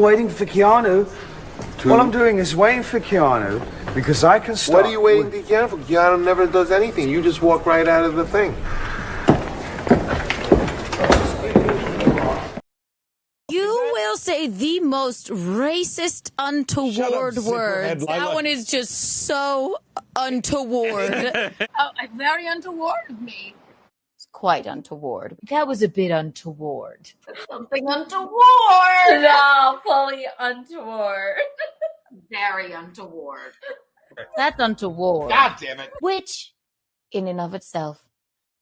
waiting for Keanu. What I'm doing is waiting for Keanu because I can start. What are you waiting for Keanu for? Keanu never does anything. You just walk right out of the thing. You will say the most racist, untoward words. That one is just so untoward. Very untoward of me. It's quite untoward. That was a bit untoward. Something untoward. No, fully untoward. Very untoward. That's untoward. God damn it. Which, in and of itself,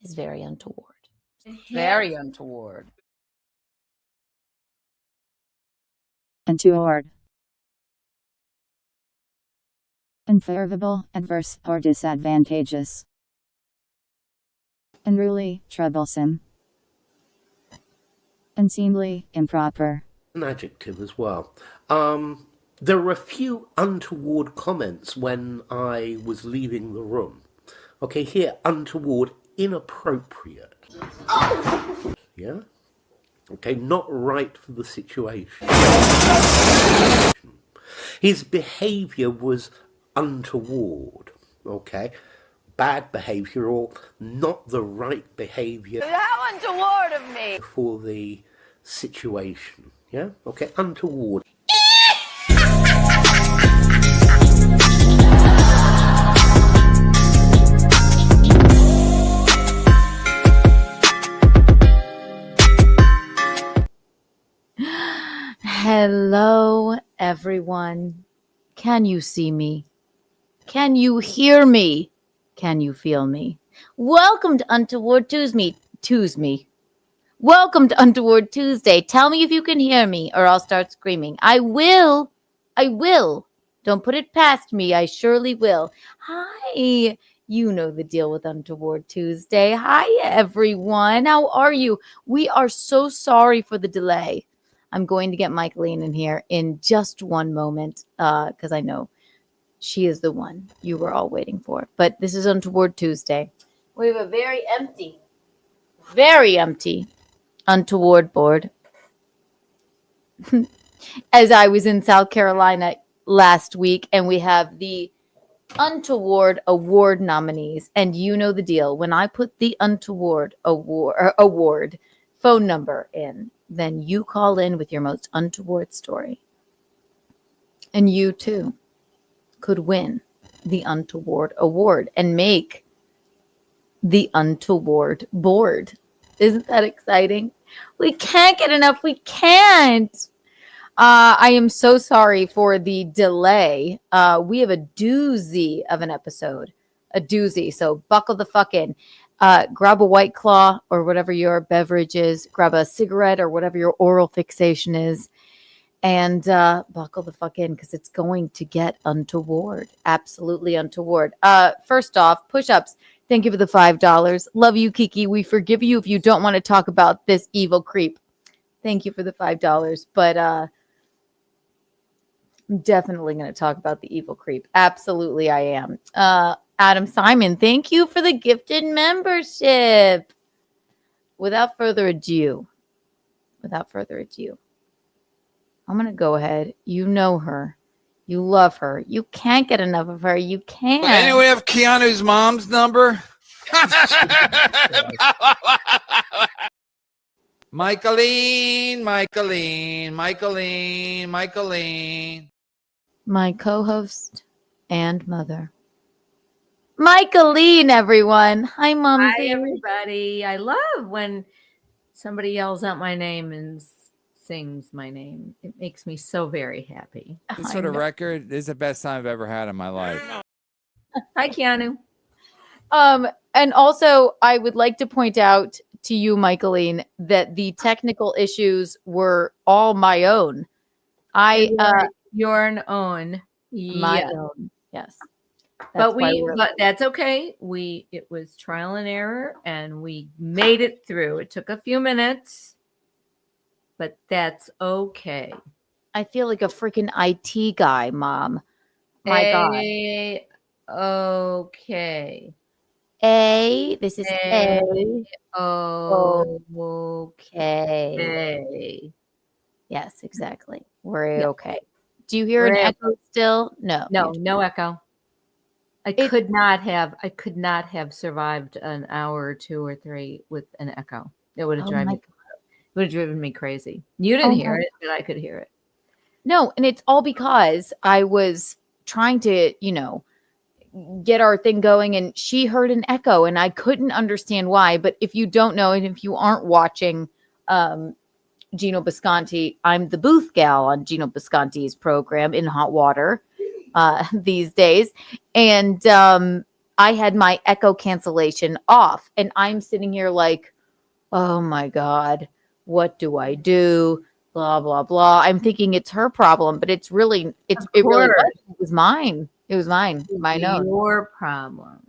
is very untoward. Very untoward. Untoward. Unfavorable, adverse, or disadvantageous. Unruly, troublesome. Unseemly, improper. An adjective as well. There were a few untoward comments when I was leaving the room. Okay, here, untoward, inappropriate. Yeah? Okay, not right for the situation. His behaviour was untoward. Okay? Bad behaviour or not the right behaviour. How untoward of me! For the situation. Yeah? Okay, untoward. Hello, everyone. Can you see me? Can you hear me? Can you feel me? Welcome to Untoward Tuesday. Welcome to Untoward Tuesday. Tell me if you can hear me or I'll start screaming. I will. Don't put it past me. I surely will. Hi. You know the deal with Untoward Tuesday. Hi, everyone. How are you? We are so sorry for the delay. I'm going to get Michaeline in here in just one moment because I know she is the one you were all waiting for. But this is Untoward Tuesday. We have a very empty Untoward board. As I was in South Carolina last week, and we have the Untoward Award nominees. And you know the deal. When I put the Untoward Award phone number in, then you call in with your most untoward story. And you too could win the Untoward Award and make the Untoward board. Isn't that exciting? We can't get enough. We can't. I am so sorry for the delay. We have a doozy of an episode. A doozy. So buckle the fuck in. Grab a White Claw or whatever your beverage is. Grab a cigarette or whatever your oral fixation is. And buckle the fuck in because it's going to get untoward. Absolutely untoward. First off, push-ups. Thank you for the $5. Love you, Kiki. We forgive you if you don't want to talk about this evil creep. Thank you for the $5. But I'm definitely going to talk about the evil creep. Absolutely, I am. Adam Simon, thank you for the gifted membership. Without further ado, I'm going to go ahead. You know her. You love her. You can't get enough of her. You can't. Well, anyone have Keanu's mom's number? Michaeline. My co-host and mother. Michaeline, everyone. Hi, Mom. Hi, everybody. I love when somebody yells out my name and sings my name. It makes me so very happy. This sort of record is the best time I've ever had in my life. Hi, Keanu. And also, I would like to point out to you, Michaeline, that the technical issues were all my own. Your own. My own. Yes. But that's okay. It was trial and error, and we made it through. It took a few minutes, but that's okay. I feel like a freaking IT guy, Mom. My God. Okay. This is A. Okay. Yes, exactly. We're Yeah. okay. Do you hear an We're- echo still? No. No echo. I could not have survived an hour or 2 or 3 with an echo. It would have driven me crazy. You didn't hear it, but I could hear it. No, and it's all because I was trying to, get our thing going, and she heard an echo, and I couldn't understand why. But if you don't know, and if you aren't watching Gino Bisconti, I'm the booth gal on Gino Bisconti's program in Hot Water these days, and I had my echo cancellation off, and I'm sitting here like, oh my God, what do I do? Blah blah blah. I'm thinking it's her problem, but it really was mine. It was mine. My own. Your problem.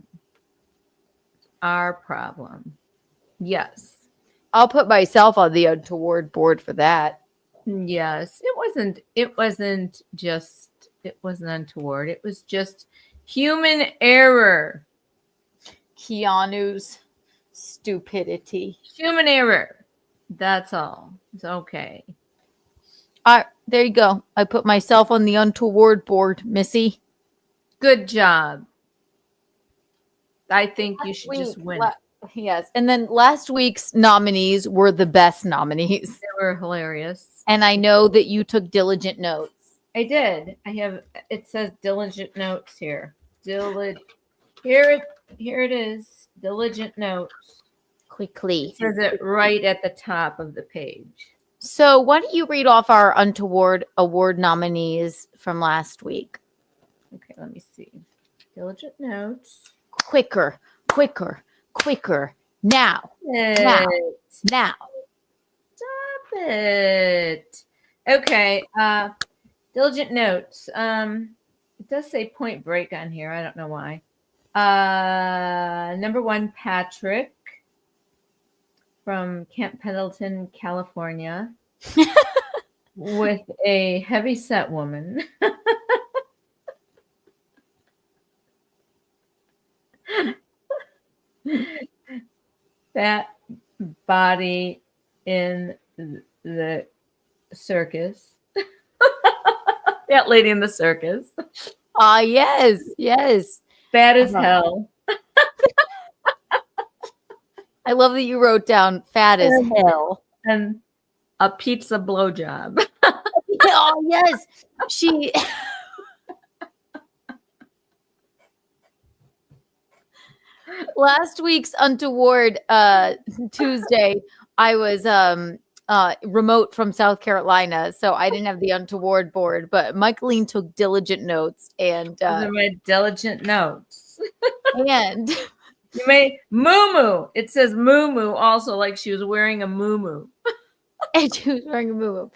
Our problem. Yes. I'll put myself on the Untoward board for that. Yes. It wasn't untoward. It was just human error. Keanu's stupidity. Human error. That's all. It's okay. There you go. I put myself on the Untoward board, Missy. Good job. I think you should just win. Yes. And then last week's nominees were the best nominees. They were hilarious. And I know that you took diligent notes. I did. It says diligent notes here. Here it is. Diligent notes. Quickly. It says it right at the top of the page. So why don't you read off our Untoward award nominees from last week? Okay, let me see. Diligent notes. Quicker. Now. Now. Stop it. Okay. Diligent notes. It does say Point Break on here. I don't know why. Number 1, Patrick from Camp Pendleton, California, with a heavy-set woman. That body in the circus. That lady in the circus. Yes. Fat as hell. I love that you wrote down fat as hell. And a pizza blowjob. Oh, yes. She... Last week's Untoward Tuesday, I was remote from South Carolina, so I didn't have the Untoward board, but Michaeline took diligent notes, and Those are my diligent notes. and You may moo. It says moo also, like she was wearing a moo. and she was wearing a moo.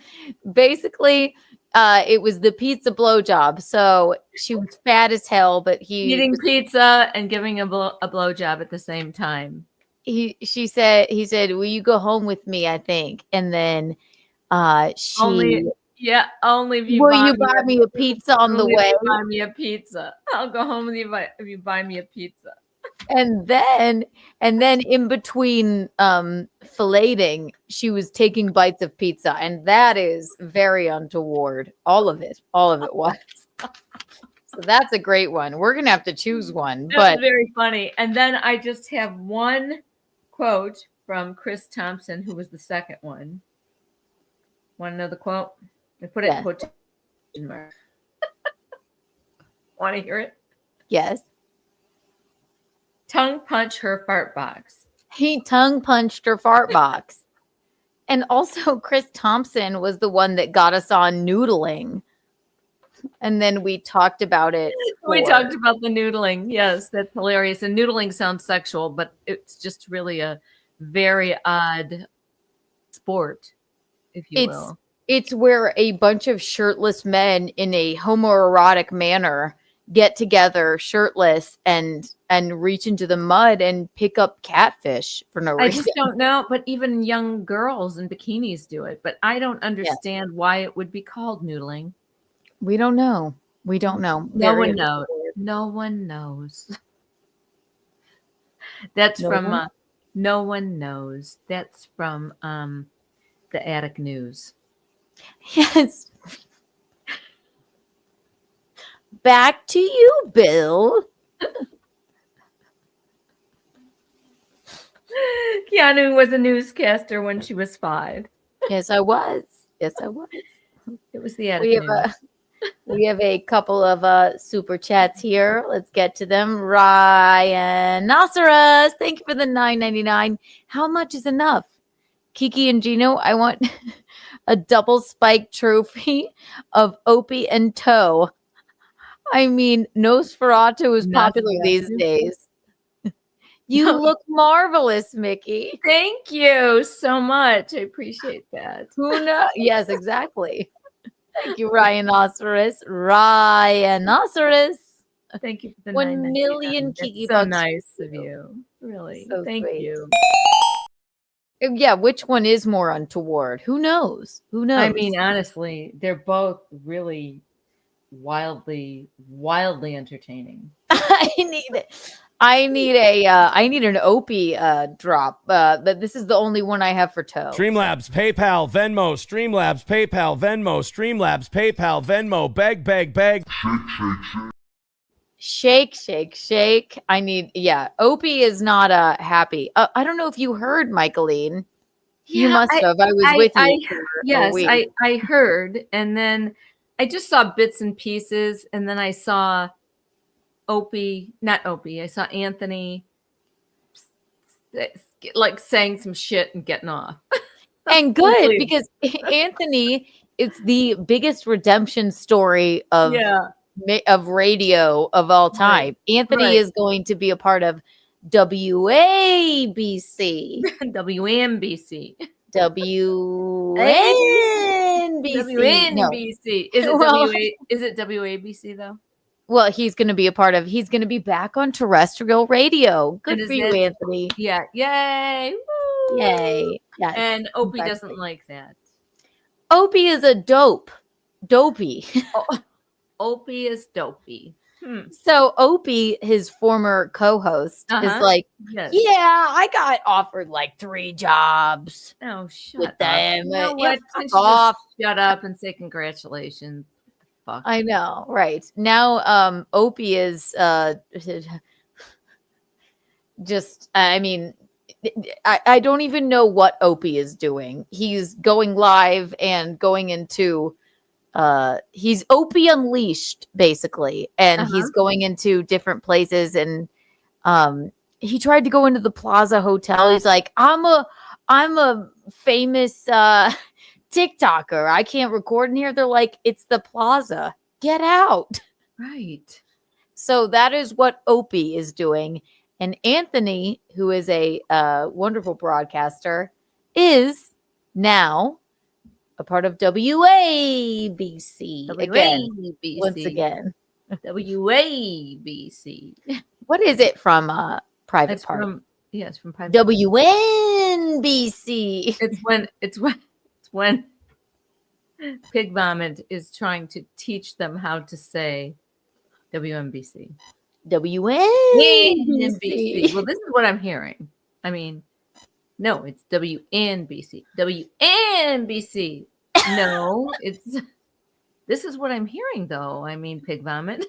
Basically, it was the pizza blowjob. So she was fat as hell, but Eating pizza and giving a blowjob at the same time. He said, will you go home with me? I think, and then only if you will you buy me a pizza on the way? Buy me a pizza. I'll go home with you if you buy me a pizza. And then in between filleting, she was taking bites of pizza, and that is very untoward. All of it was. So that's a great one. We're gonna have to choose one. That's very funny. And then I just have one quote from Chris Thompson, who was the second one. Want to know the quote? I put it in quotation mark. Want to hear it? Yes. Tongue punch her fart box. He tongue punched her fart box. And also Chris Thompson was the one that got us on noodling. And then we talked about it. We talked about the noodling. Yes, that's hilarious. And noodling sounds sexual, but it's just really a very odd sport, if you will. It's where a bunch of shirtless men in a homoerotic manner get together shirtless and reach into the mud and pick up catfish for no reason. I just don't know, but even young girls in bikinis do it. But I don't understand why it would be called noodling. We don't know. No one knows. No one knows. That's from No One Knows. That's from the Attic News. Yes. Back to you, Bill. Keanu was a newscaster when she was 5. Yes, I was. Yes, I was. It was the We attic have we have a couple of super chats here. Let's get to them. Ryan Noceros, thank you for the $9.99. How much is enough? Kiki and Gino, I want a double spike trophy of Opie and Toe. I mean, Nosferatu is popular these days. You look marvelous, Mickey. Thank you so much. I appreciate that. Who knows? Yes, exactly. Thank you, Rhinoceros. Rhinoceros. Thank you for the 1 $9.99. million That's Kiki so bucks. nice of you. Really. So Thank sweet. you. Yeah, which one is more untoward? Who knows? Who knows? I mean, honestly, they're both really wildly entertaining. I need it. I need an Opie drop. But this is the only one I have for Toe. Streamlabs, PayPal, Venmo, Streamlabs, PayPal, Venmo, Streamlabs, PayPal, Venmo, beg, beg, beg. Shake, shake, shake. I need, Opie is not happy. I don't know if you heard, Michaeline. You must have. I was with you. Yes, I heard. And then I just saw bits and pieces. And then I saw I saw Anthony like saying some shit and getting off. And good, because Anthony, it's the biggest redemption story of radio of all time. Right. Anthony is going to be a part of WABC. WNBC. WNBC. No. Is it WABC though? Well, he's going to be back on terrestrial radio. Good for you, Anthony. Yeah. Yay. Woo. Yay. Yes. And Opie doesn't like that. Opie is a dopey. Opie is dopey. So Opie, his former co-host, is like, yeah, I got offered like 3 jobs. Oh, shut with up. Them. You know what? Shut up and say congratulations. Fuck. I know, right. Now Opie is just, I mean, I don't even know what Opie is doing. He's going live and going into he's Opie Unleashed, basically, and he's going into different places. And he tried to go into the Plaza Hotel. He's like, I'm a famous TikToker. I can't record in here. They're like, it's the Plaza. Get out. Right. So that is what Opie is doing. And Anthony, who is a wonderful broadcaster, is now a part of WABC. Once again. WABC. What is it from Private Party? Yes, from Private WNBC. It's when Pig Vomit is trying to teach them how to say WNBC. WNBC. Well, this is what I'm hearing. I mean, no, it's WNBC. WNBC. No, this is what I'm hearing, though. I mean, Pig Vomit.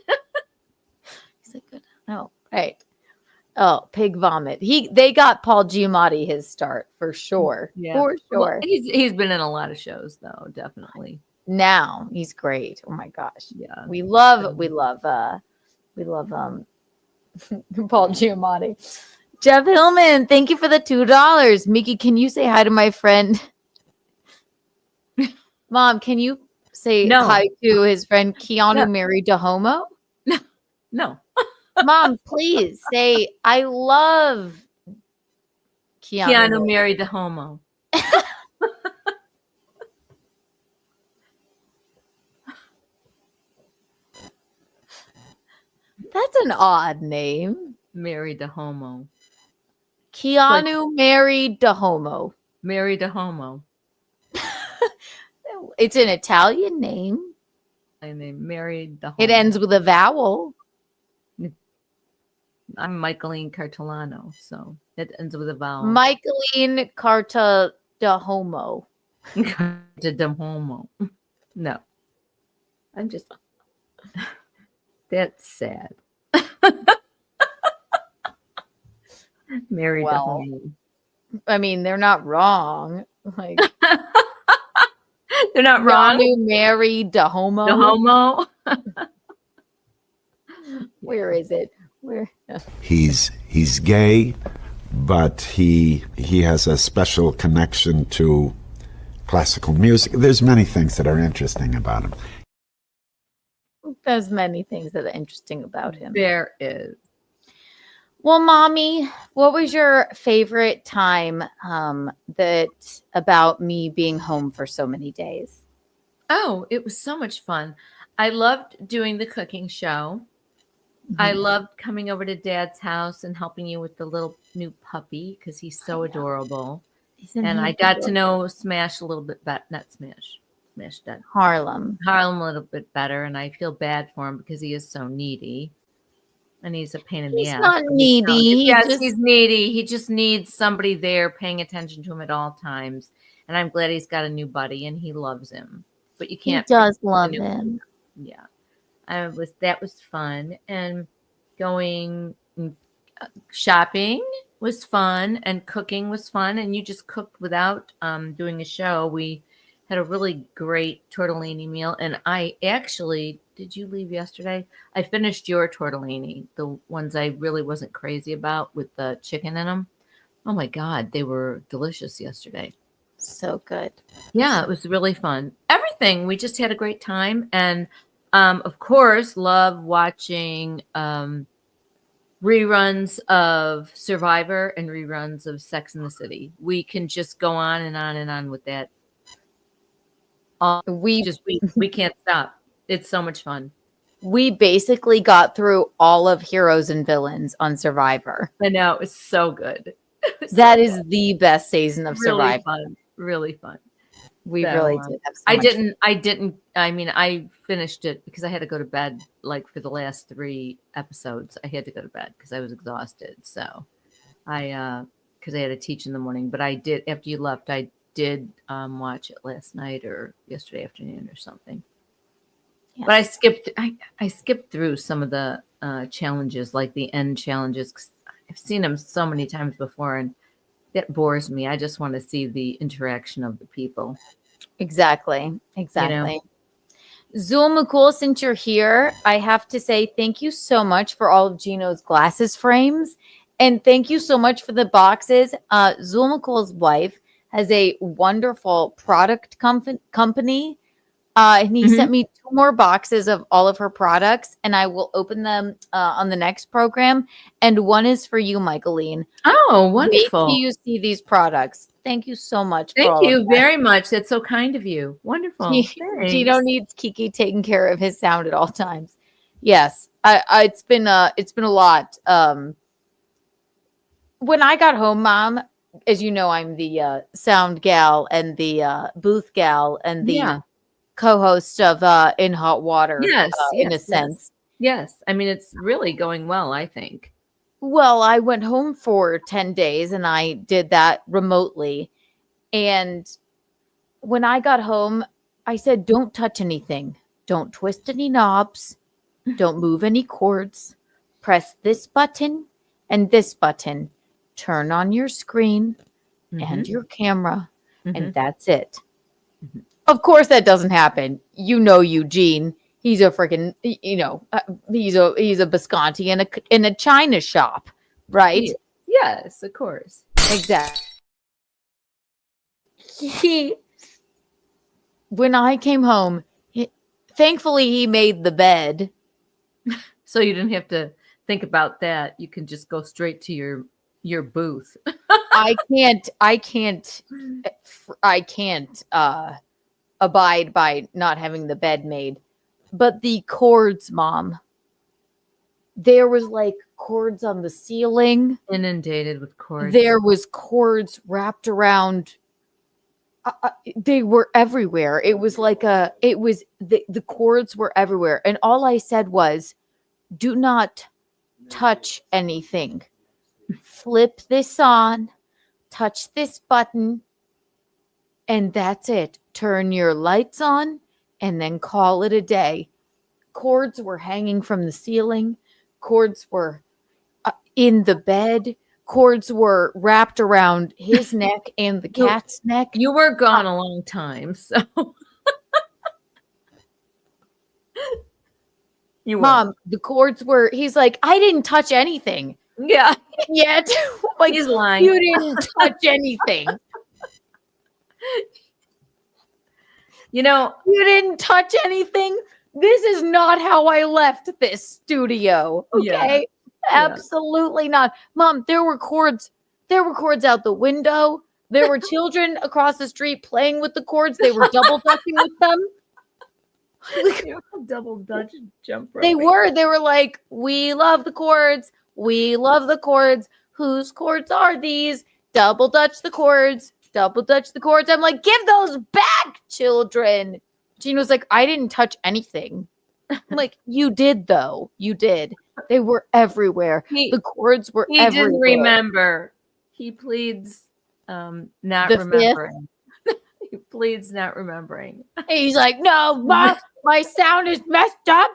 He's like, good. Oh, right. Oh, Pig Vomit. They got Paul Giamatti his start for sure. Yeah, for sure. Well, he's been in a lot of shows, though. Definitely. Now he's great. Oh my gosh. Yeah. We love Paul Giamatti. Jeff Hillman, thank you for the $2. Mickey, can you say hi to my friend? Mom, can you say hi to his friend Keanu married to Homo? No. Mom, please say I love Keanu married to Homo. That's an odd name. Married to Homo. Keanu married to Homo. Married to Homo. It's an Italian name. I mean, married the Homo. It ends with a vowel. I'm Michaeline Cartolano, so it ends with a vowel. Michaeline Carta de Homo. De Homo. No. I'm just That's sad. Married to Well, home. I mean, they're not wrong. Like They're not wrong. Keanu married to homo. The homo. Where is it? Where? He's gay, but he has a special connection to classical music. There's many things that are interesting about him. There's many things that are interesting about him. There is. Well, Mommy, what was your favorite time that about me being home for so many days? Oh, it was so much fun. I loved doing the cooking show. I loved coming over to Dad's house and helping you with the little new puppy because he's so adorable. And I got to know Smash a little bit better. Not Smash. Smash Dad. Harlem a little bit better. And I feel bad for him because he is so needy. And he's a pain in the ass. He's not needy. Yes, he's needy. He just needs somebody there paying attention to him at all times. And I'm glad he's got a new buddy and he loves him. But you can't. He does love him. Yeah. That was fun. And going shopping was fun and cooking was fun. And you just cooked without doing a show. We had a really great tortellini meal. And I actually, did you leave yesterday? I finished your tortellini, the ones I really wasn't crazy about with the chicken in them. Oh my God, they were delicious yesterday. So good. Yeah, it was really fun. Everything. We just had a great time. And of course, love watching reruns of Survivor and reruns of Sex and the City. We can just go on and on and on with that. We can't stop. It's so much fun. We basically got through all of Heroes and Villains on Survivor. I know. It's so good. That is the best season of Survivor. Fun. Really fun. We really did have so much fun. I finished it because I had to go to bed like for the last 3 episodes. I had to go to bed because I was exhausted. So because I had to teach in the morning, but I did, after you left, I did watch it last night or yesterday afternoon or something. Yes. But I skipped through some of the challenges, like the end challenges, because I've seen them so many times before and that bores me. I just want to see the interaction of the people. Exactly. You know? Zool McCool, since you're here, I have to say thank you so much for all of Gino's glasses frames. And thank you so much for the boxes. Zool McCool's wife has a wonderful product company. And he sent me 2 more boxes of all of her products, and I will open them on the next program. And one is for you, Michaeline. Oh, wonderful. Wait till you see these products. Thank you so much. Thank you very much. That's so kind of you. Wonderful. Gino needs Kiki taking care of his sound at all times. Yes, it's been a lot. When I got home, Mom, as you know, I'm the sound gal and the booth gal and the co-host of In Hot Water. Yes, in a sense. Yes. I mean, it's really going well, I think. Well, I went home for 10 days and I did that remotely. And when I got home, I said, don't touch anything. Don't twist any knobs. Don't move any cords. Press this button and this button. Turn on your screen and your camera. And that's it. Of course that doesn't happen. You know Eugene. He's a freaking, he's a Bisconti in a china shop, right? Yes, of course. Exactly. When I came home, thankfully he made the bed. So you didn't have to think about that. You can just go straight to your booth. I can't abide by not having the bed made. But the cords, Mom, there was like cords on the ceiling. Inundated with cords. There was cords wrapped around. They were everywhere. It was like the cords were everywhere. And all I said was, do not touch anything. Flip this on, touch this button, and that's it. Turn your lights on and then call it a day. cords were hanging from the ceiling. Cords were in the bed. Cords were wrapped around his neck and the cat's neck. You were gone a long time, so you were. Mom, the cords were. He's like, I didn't touch anything. Yeah, Yet, like, he's lying. you didn't touch anything. You know, You didn't touch anything. This is not how I left this studio. Okay. Yeah. Absolutely not. Mom, there were cords. There were cords out the window. There were children across the street playing with the cords. They were double dutching with them. double Dutch jump rope. They were like, we love the cords. We love the cords. Whose cords are these? Double dutch the cords. Double dutch the cords. I'm like, give those back, children. Gino's like, I didn't touch anything. I'm like, you did though. You did. They were everywhere. The cords were He everywhere. didn't remember. He pleads not The remembering. He pleads not remembering. He's like, no, Mom, my sound is messed up.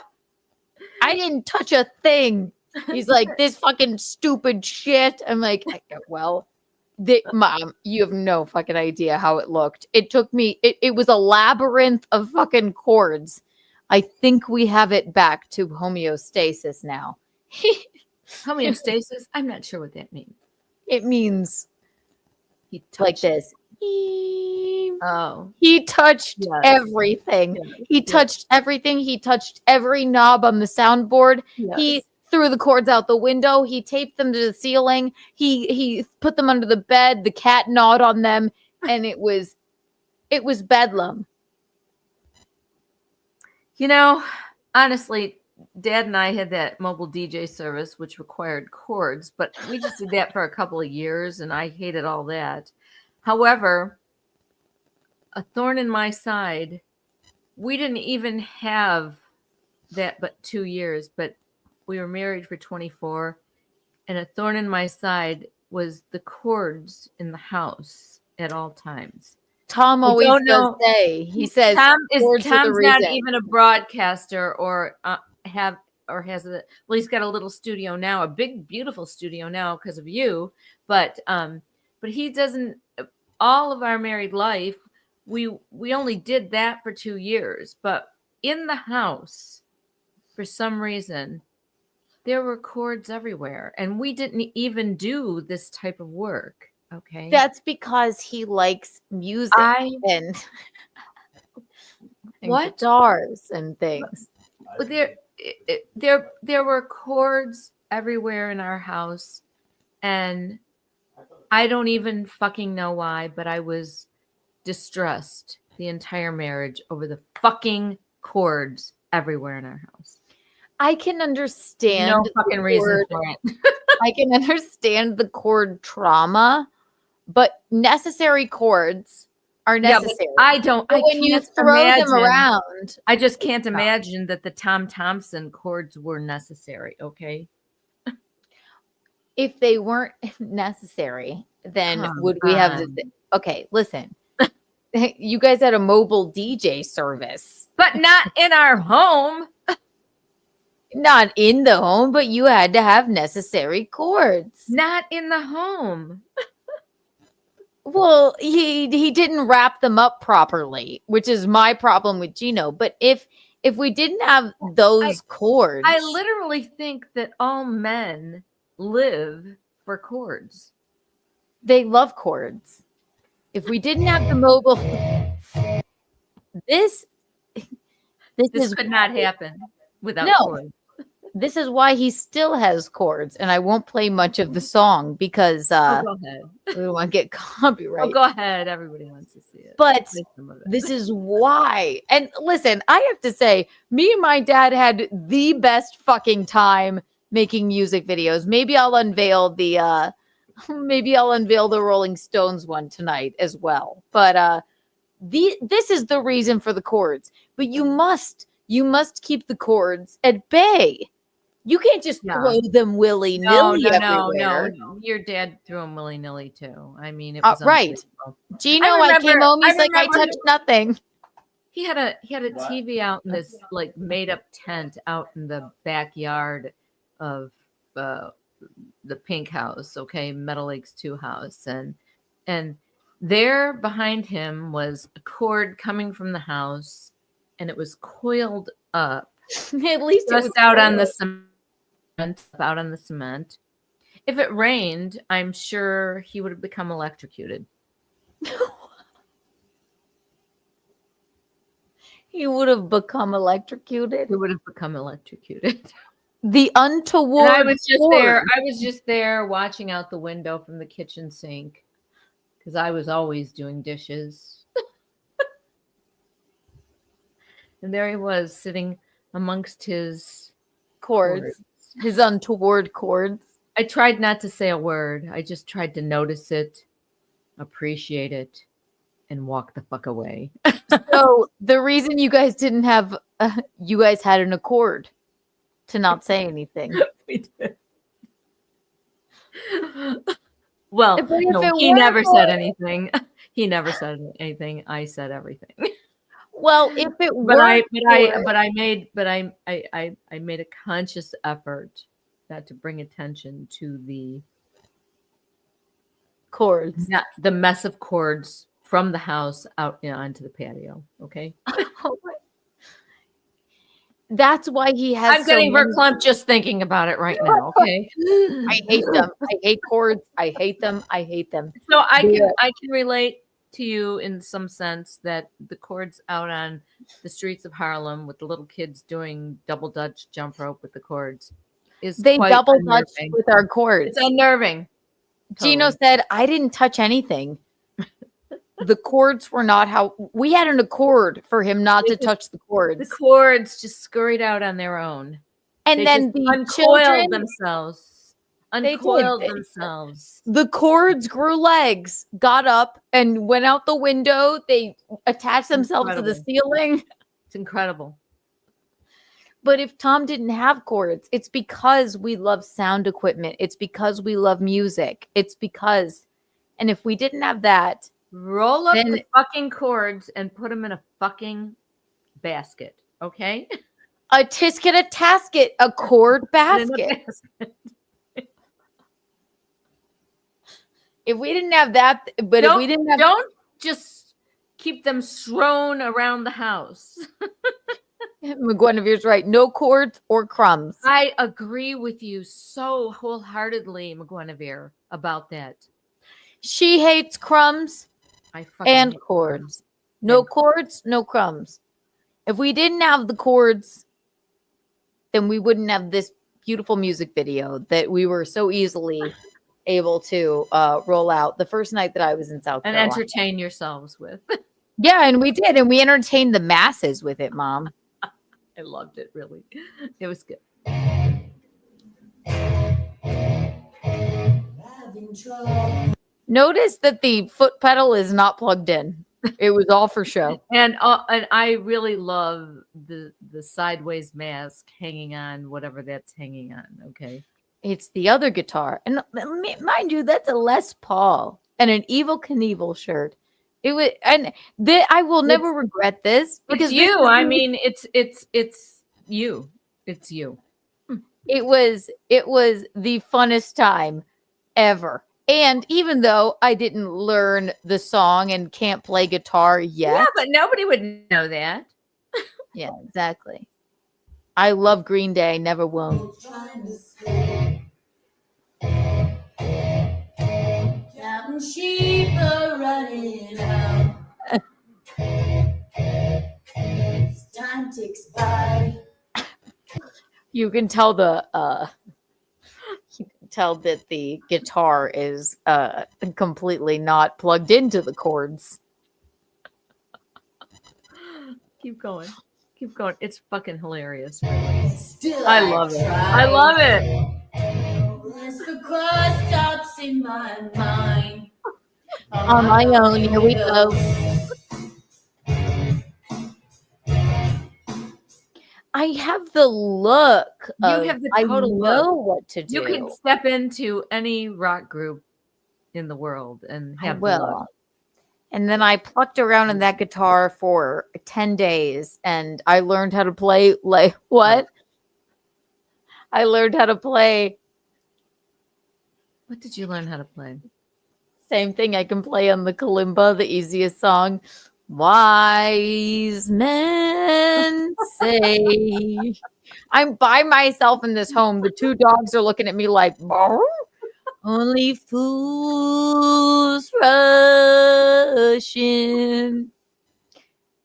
I didn't touch a thing. He's like, this fucking stupid shit. I'm like, well, Mom, you have no fucking idea how it looked. It took me, it was a labyrinth of fucking cords. I think we have it back to homeostasis now. Homeostasis? I'm not sure what that means. It means He like touched this. Oh. He touched Yes. everything. Yes. He touched everything. He touched every knob on the soundboard. Yes. He threw the cords out the window. He taped them to the ceiling. He put them under the bed. The cat gnawed on them, and it was bedlam. You know, honestly, Dad and I had that mobile DJ service, which required cords, but we just did that for a couple of years, and I hated all that. However, a thorn in my side, we didn't even have that but 2 years, but we were married for 24, and a thorn in my side was the cords in the house at all times. Tom always does say, he says, Tom's reason. not even a broadcaster or has he's got a little studio now, a big, beautiful studio now because of you. But he doesn't, all of our married life, we only did that for 2 years, but in the house, for some reason, there were cords everywhere, and we didn't even do this type of work. Okay. That's because he likes music and what? guitars and things. But there were cords everywhere in our house, and I don't even fucking know why, but I was distressed the entire marriage over the fucking cords everywhere in our house. I can understand no fucking reason for it. I can understand the cord trauma, but necessary cords are necessary. Yeah, when you throw them around, I just can't imagine that the Thompson cords were necessary. Okay. If they weren't necessary, then would we have this? Okay, listen. You guys had a mobile DJ service, but not in our home. Not in the home, but you had to have necessary cords. Not in the home. Well, he didn't wrap them up properly, which is my problem with Gino. But if we didn't have those cords, I literally think that all men live for cords. They love cords. If we didn't have the mobile, this could not happen without cords. This is why he still has cords, and I won't play much of the song because go ahead. We don't want to get copyright. Go ahead. Everybody wants to see it. But this is why. And listen, I have to say, me and my dad had the best fucking time making music videos. Maybe I'll unveil the Rolling Stones one tonight as well. But this is the reason for the cords. But you must keep the cords at bay. You can't just throw them willy-nilly everywhere. No. Your dad threw them willy-nilly too. I mean, it was right. Gino, I came home. He's like, I touched nothing. He had a TV out in this like made up tent out in the backyard of the Pink House, okay, Meadow Lakes 2 house, and there behind him was a cord coming from the house, and it was coiled up. At least it just was out on coiled. the cement. If it rained, I'm sure he would have become electrocuted. He would have become electrocuted. He would have become electrocuted. The untoward. And I was just cord. there. I was just there watching out the window from the kitchen sink because I was always doing dishes. And there he was sitting amongst his cords, his untoward cords. I tried not to say a word. I just tried to notice it, appreciate it, and walk the fuck away. So the reason you guys didn't have, you guys had an accord to not say anything. We did. Well, But if no, it he were never for- said anything. He never said anything. I said everything. Well, if it But were I made a conscious effort not to bring attention to the cords, the mess of cords from the house out onto the patio. Okay, that's why he has. I'm getting verklempt just thinking about it right now. Okay, I hate them. I hate cords. I hate them. I hate them. so I can relate to you in some sense that the cords out on the streets of Harlem with the little kids doing double dutch jump rope with the cords is They quite double touch unnerving. with our cords. It's unnerving. Gino Totally. said, "I didn't touch anything. The cords were not how we had an accord for him not to touch the cords." The cords just scurried out on their own. And They then just the uncoiled children, themselves. They Uncoiled did. themselves. the cords grew legs, got up and went out the window. They attached themselves to the Incredible. ceiling. It's incredible. But if Tom didn't have cords, it's because we love sound equipment. It's because we love music. It's because, and if we didn't have that, Roll up Then- the fucking cords and put them in a fucking basket. Okay? a tisket, a tasket, a cord In a basket. basket. If we didn't have that, but if we didn't have, Don't just keep them strewn around the house. McGuinevere's right. No cords or crumbs. I agree with you so wholeheartedly, McGuinevere, about that. She hates crumbs I fucking and hate cords. No And- cords, no crumbs. If we didn't have the cords, then we wouldn't have this beautiful music video that we were so easily able to roll out the first night that I was in South and Carolina. entertain yourselves with. Yeah, and we did, and we entertained the masses with it, Mom. I loved it, really. It was good. Notice that the foot pedal is not plugged in. It was all for show. And I really love the sideways mask hanging on whatever that's hanging on. Okay. It's the other guitar, and mind you, that's a Les Paul and an Evil Knievel shirt. It was, and I will never regret this Because this you, is- I mean, it's you. It's you. it was the funnest time ever. And even though I didn't learn the song and can't play guitar yet, Yeah, but nobody would know that. yeah, exactly. I love Green Day, never won't. Sheep are running out. It's time ticks by. You can tell that the guitar is completely not plugged into the cords. Keep going. Keep going. It's fucking hilarious. Still I love it. try. I love it. As the cross stops in my mind. On my own, here we go. I have the look. You of, have the I total know look. what to do. You can step into any rock group in the world and I have the will. look. And then I plucked around in that guitar for 10 days and I learned how to play like what? I learned how to play. What did you learn how to play? Same thing I can play on the kalimba, the easiest song. Wise men say. I'm by myself in this home. The two dogs are looking at me like, "Bark." Only fools rush in.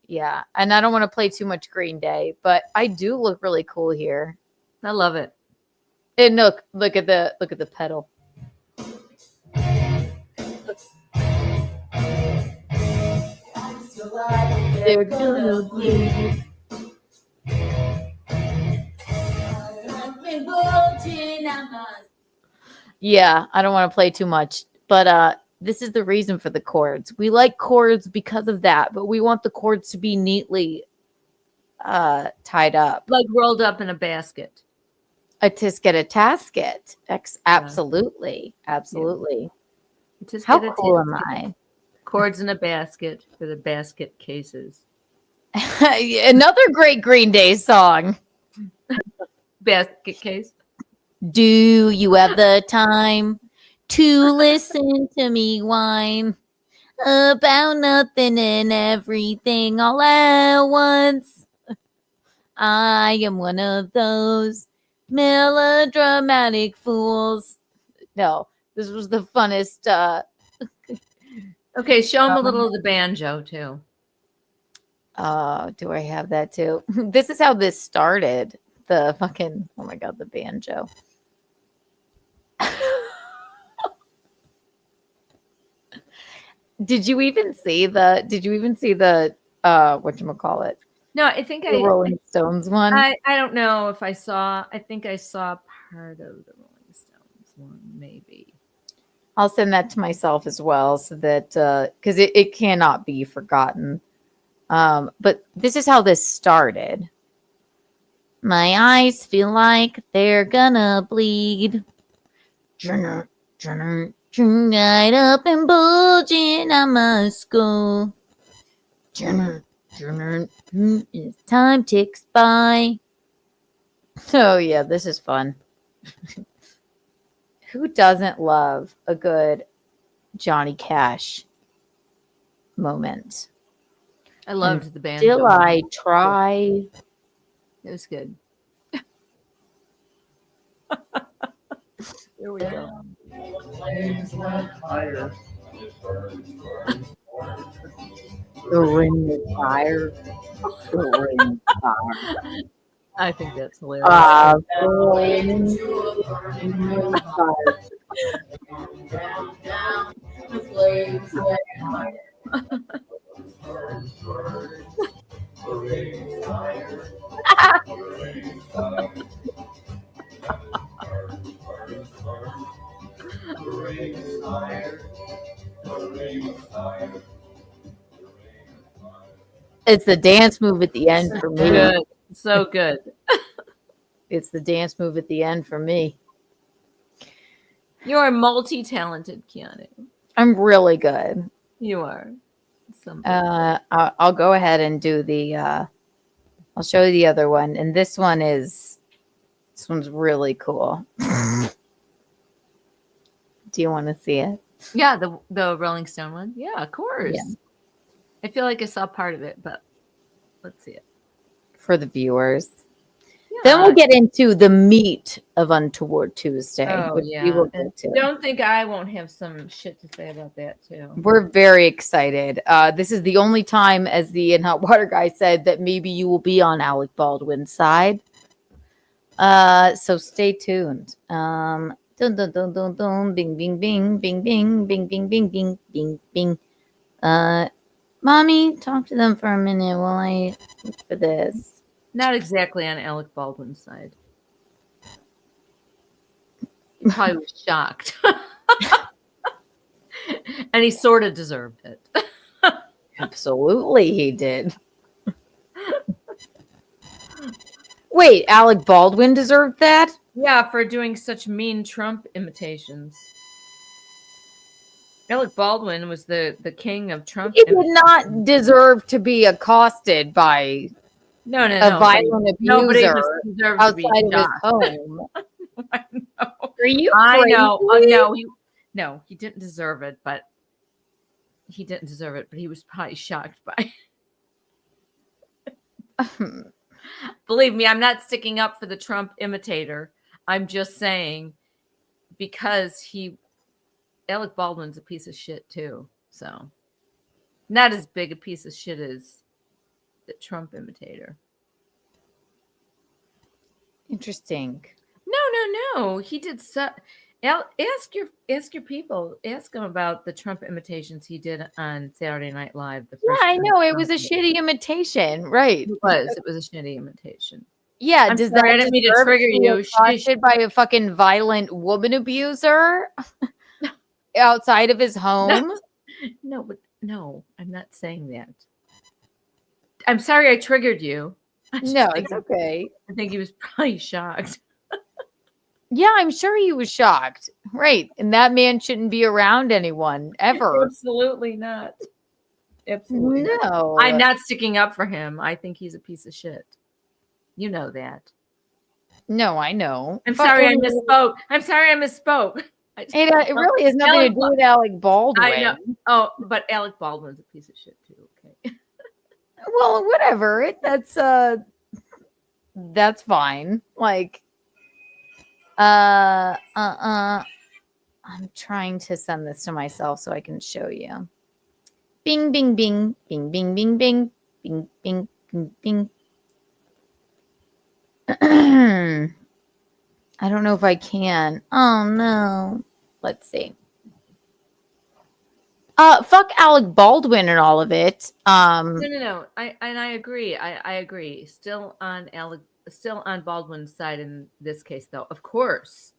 Yeah, and I don't want to play too much Green Day, but I do look really cool here. I love it. And look at the pedal. They're gonna bleed. Yeah, I don't want to play too much, but this is the reason for the chords. We like chords because of that, but we want the chords to be neatly tied up, like rolled up in a basket. A tisket, a tasket. Absolutely, absolutely. Yeah. How cool am I? Chords in a basket for the basket cases. Another great Green Day song. Basket case. Do you have the time to listen to me whine about nothing and everything all at once? I am one of those melodramatic fools. No, this was the funnest. Okay, show him a little of the banjo too. Do I have that too? This is how this started. The fucking, oh my God, the banjo. Did you even see the whatchamacallit? No, I think the Rolling Stones one. I don't know if I saw. I think I saw part of the Rolling Stones one, maybe. I'll send that to myself as well, so that because it cannot be forgotten. But this is how this started. My eyes feel like they're gonna bleed. Right up and bulging, I must go. As time ticks by. Oh yeah, this is fun. Who doesn't love a good Johnny Cash moment? I loved the band. Still I try. It was good. Here we go. The ring is fire. The ring is fire. I think that's hilarious. The ring is fire. The flames went higher. It's the dance move at the end for me. Good. So good. It's the dance move at the end for me. You're multi-talented, Keanu. I'm really good. You are. I'll go ahead and do the I'll show you the other one. And this one's really cool. Do you want to see it? Yeah, the Rolling Stone one. Yeah, of course. Yeah. I feel like I saw part of it, but let's see it. For the viewers. Yeah. Then we'll get into the meat of Untoward Tuesday. Oh, which yeah. we will get to. Don't think I won't have some shit to say about that, too. We're very excited. This is the only time, as the In Hot Water guy said, that maybe you will be on Alec Baldwin's side. So stay tuned. Dun dun dun dun dun, bing bing bing, bing bing, bing bing bing bing bing bing. Mommy, talk to them for a minute while I look for this. Not exactly on Alec Baldwin's side. He probably was shocked. And he sort of deserved it. Absolutely, he did. Wait, Alec Baldwin deserved that? Yeah, for doing such mean Trump imitations. Alec Baldwin was the king of Trump. He did not deserve to be accosted by No, a violent nobody abuser deserved to be outside of his shocked. home. I know. Are you I know. crazy? No, he didn't deserve it, but he was probably shocked by it. Believe me, I'm not sticking up for the Trump imitator. I'm just saying because Alec Baldwin's a piece of shit too. So not as big a piece of shit as the Trump imitator. Interesting. No. He did so. Ask your people. Ask them about the Trump imitations he did on Saturday Night Live. Yeah, I know. It was a shitty imitation. Right. It was a shitty imitation. Yeah. I'm Does sorry, that I didn't mean to deserve trigger be you. accosted by a fucking violent woman abuser outside of his home? No, I'm not saying that. I'm sorry I triggered you. No, it's okay. I think he was probably shocked. Yeah, I'm sure he was shocked. Right. And that man shouldn't be around anyone ever. Absolutely not. Absolutely No. not. I'm not sticking up for him. I think he's a piece of shit. You know that. No, I know. I'm sorry I misspoke. It really has nothing to do with Alec Baldwin. I know. Oh, but Alec Baldwin's a piece of shit too. Okay. Well, whatever. That's fine. Like, I'm trying to send this to myself so I can show you. Bing, bing, bing, bing, bing, bing, bing, bing, bing, bing, bing. I don't know if I can. Oh no. Let's see. Fuck Alec Baldwin and all of it. No. I agree. I agree. Still on Baldwin's side in this case, though. Of course.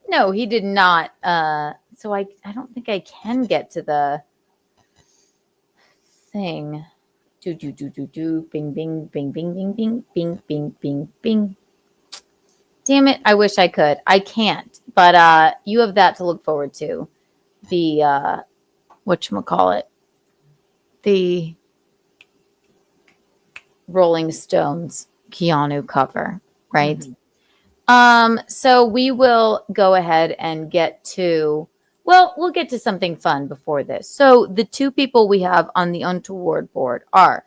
No, he did not. So I don't think I can get to the thing. Do. Bing, bing, bing, bing, bing, bing, bing, bing, bing, bing. Damn it! I wish I could. I can't. But you have that to look forward to. The whatchamacallit? The Rolling Stones Keanu cover, right? Mm-hmm. So we will go ahead and we'll get to something fun before this. So the two people we have on the Untoward board are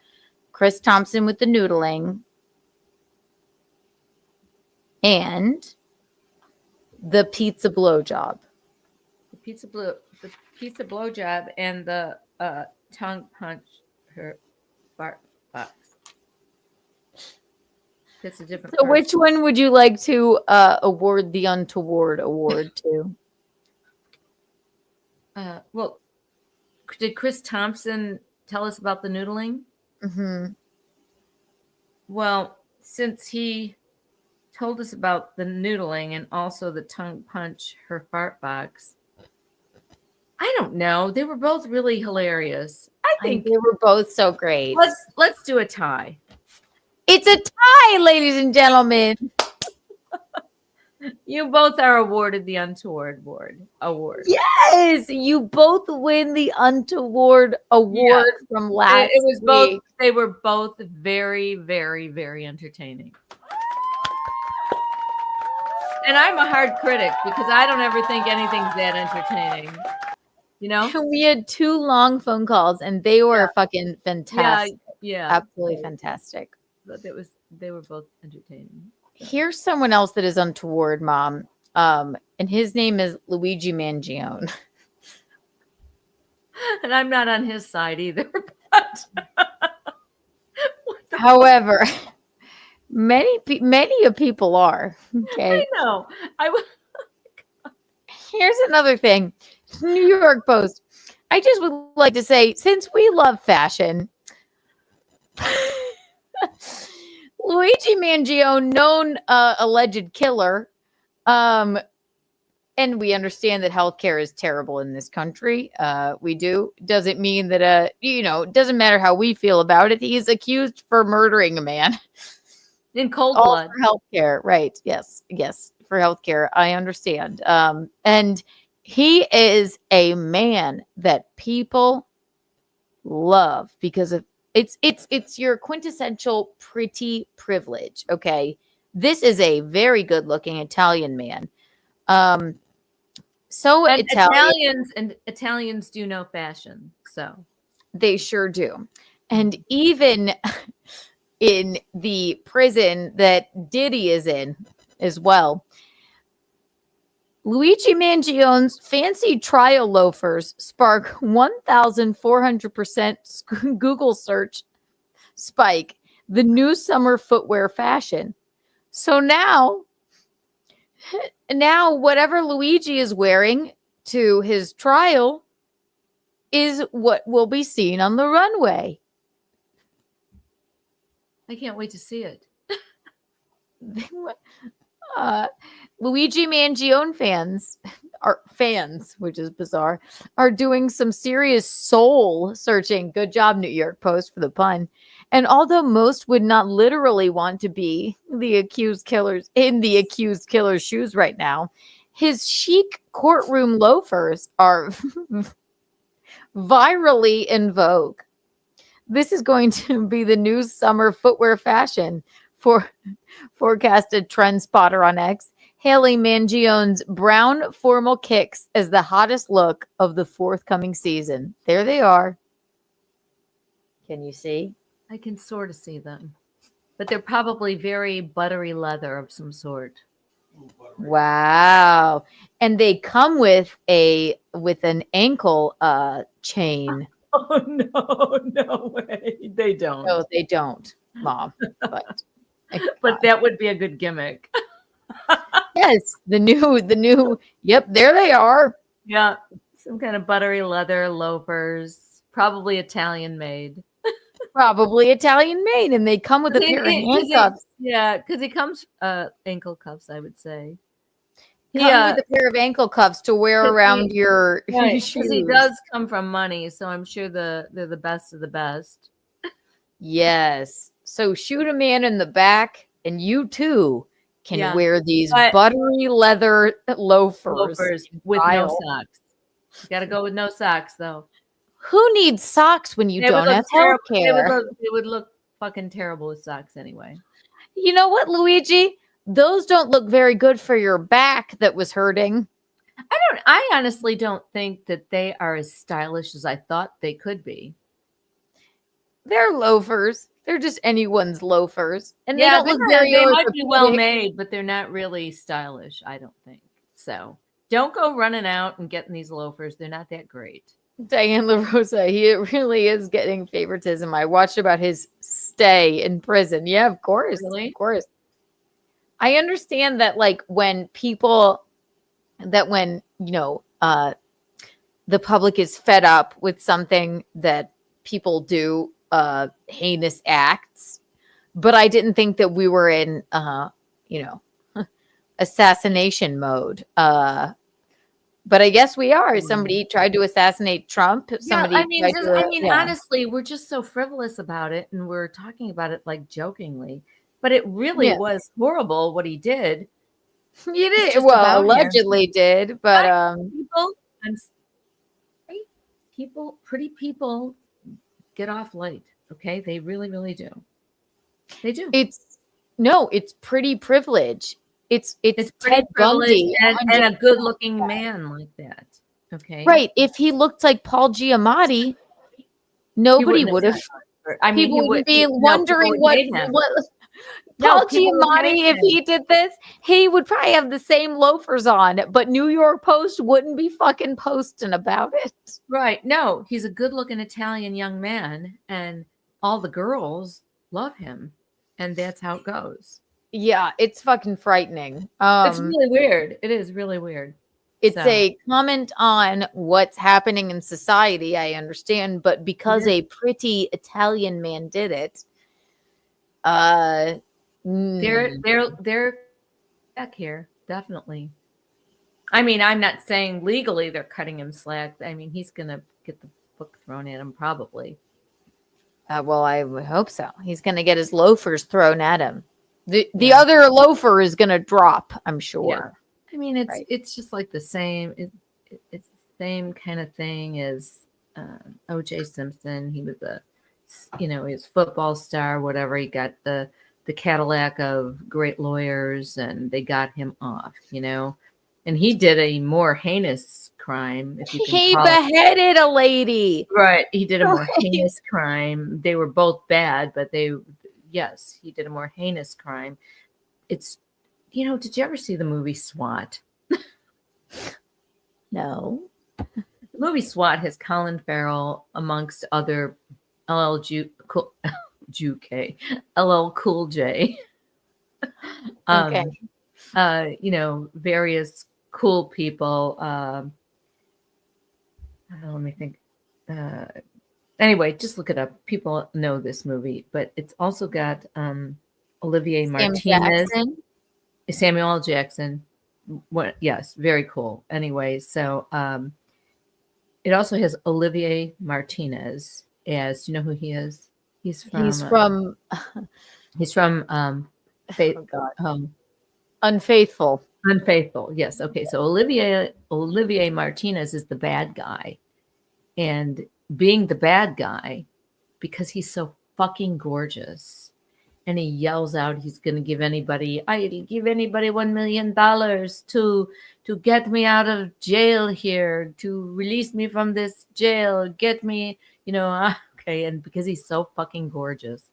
Chris Thompson with the noodling and the pizza blowjob. The pizza blowjob and the tongue punch her fart box. That's a different. So, which one would you like to award the Untoward award to? Well, did Chris Thompson tell us about the noodling? Mm-hmm. Well, since he told us about the noodling and also the tongue punch her fart box, I don't know. They were both really hilarious. I think they were both so great. Let's do a tie. It's a tie, ladies and gentlemen. You both are awarded the Untoward award. Yes, you both win the Untoward award from last week. They were both very, very, very entertaining. And I'm a hard critic because I don't ever think anything's that entertaining. You know? We had 2 long phone calls and they were fucking fantastic. Yeah. Absolutely fantastic. But they were both entertaining. Here's someone else that is untoward, Mom. And his name is Luigi Mangione. And I'm not on his side either. But however, many people are. Okay. I know. Here's another thing. New York Post. I just would like to say, since we love fashion, Luigi Mangione, known alleged killer, and we understand that healthcare is terrible in this country. We do. Doesn't mean that it doesn't matter how we feel about it. He's accused for murdering a man in cold blood. For healthcare, right? Yes, for healthcare. I understand. And He is a man that people love because of it's your quintessential pretty privilege. Okay. This is a very good looking Italian man. So And Italian, Italians do know fashion, so they sure do. And even in the prison that Diddy is in as well, Luigi Mangione's fancy trial loafers spark 1,400% Google search spike, the new summer footwear fashion. So now whatever Luigi is wearing to his trial is what will be seen on the runway. I can't wait to see it. Luigi Mangione fans, which is bizarre, are doing some serious soul searching. Good job, New York Post, for the pun. And although most would not literally want to be the accused killer's shoes right now, his chic courtroom loafers are virally in vogue. This is going to be the new summer footwear fashion forecasted trend spotter on X, hailing Mangione's brown formal kicks as the hottest look of the forthcoming season. There they are. Can you see? I can sort of see them, but they're probably very buttery leather of some sort. Wow. And they come with an ankle chain. Oh no way. They don't. No, they don't, Mom. But but that would be a good gimmick. yes, the new yep, there they are. Yeah. Some kind of buttery leather loafers, probably Italian made. Probably Italian made, and they come with a pair of handcuffs. Yeah, because he comes ankle cuffs, I would say. Come with a pair of ankle cuffs to wear around your shoes. Because he does come from money, so I'm sure they're the best of the best. Yes. So shoot a man in the back, and you too can wear these buttery leather loafers with no socks. You got to go with no socks, though. Who needs socks when you don't have health care? They would look fucking terrible with socks anyway. You know what, Luigi? Those don't look very good for your back that was hurting. I honestly don't think that they are as stylish as I thought they could be. They're loafers. They're just anyone's loafers. And they don't look very They might be well made, but they're not really stylish, I don't think. So don't go running out and getting these loafers. They're not that great. Diane LaRosa, he really is getting favoritism. I watched about his stay in prison. Yeah, of course. Really? Of course. I understand that, like, when the public is fed up with something that people do heinous acts, but I didn't think that we were in assassination mode. But I guess we are. Somebody tried to assassinate Trump. Honestly, we're just so frivolous about it, and we're talking about it like jokingly. But it really was horrible what he did. He did. Well, allegedly did. But pretty people get off light. Okay, they really, really do. They do. It's pretty privilege. It's pretty privileged and a good-looking man like that. Okay, right. If he looked like Paul Giamatti, nobody would have. I mean, people would be wondering what Paul Giamatti, if he did this, he would probably have the same loafers on, but New York Post wouldn't be fucking posting about it. Right. No, he's a good-looking Italian young man, and all the girls love him, and that's how it goes. Yeah, it's fucking frightening. It's really weird. It is really weird. It's a comment on what's happening in society, I understand, but because a pretty Italian man did it, they're back here, definitely. I mean, I'm not saying legally they're cutting him slack. I mean, he's gonna get the book thrown at him probably. Well, I would hope so. He's gonna get his loafers thrown at him. The other loafer is gonna drop, I'm sure. Yeah. I mean, it's just like the same. it's the same kind of thing as O.J. Simpson. He was he was a football star, whatever. He got the Cadillac of great lawyers, and they got him off. And he did a more heinous crime, if you can He call it. beheaded a lady. Right. He did a more heinous crime. They were both bad, but yes, he did a more heinous crime. It's, did you ever see the movie SWAT? No. The movie SWAT has Colin Farrell amongst other LL Cool J. Okay. Various cool people. Let me think. Anyway, just look it up. People know this movie, but it's also got Olivier Martinez, Samuel L. Jackson. Yes, very cool. Anyway, so it also has Olivier Martinez as. Do you know who he is? He's from Unfaithful. Unfaithful. Yes. Okay. So Olivier Martinez is the bad guy, and being the bad guy because he's so fucking gorgeous, and he yells out he's going to give anybody $1 million to get me out of jail here, to release me from this jail, get me, okay. And because he's so fucking gorgeous,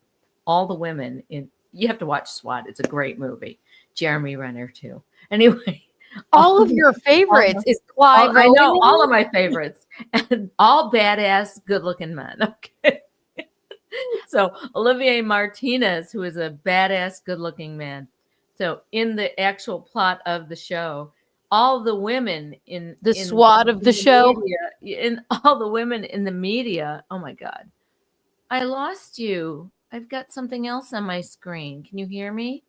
all the women you have to watch SWAT. It's a great movie. Jeremy Renner too. Anyway, all of your favorites is Clive. I know all of my favorites, and all badass, good-looking men. Okay, so Olivier Martinez, who is a badass, good-looking man. So in the actual plot of the show, all the women in SWAT of the show, all the women in the media. Oh my God, I lost you. I've got something else on my screen. Can you hear me?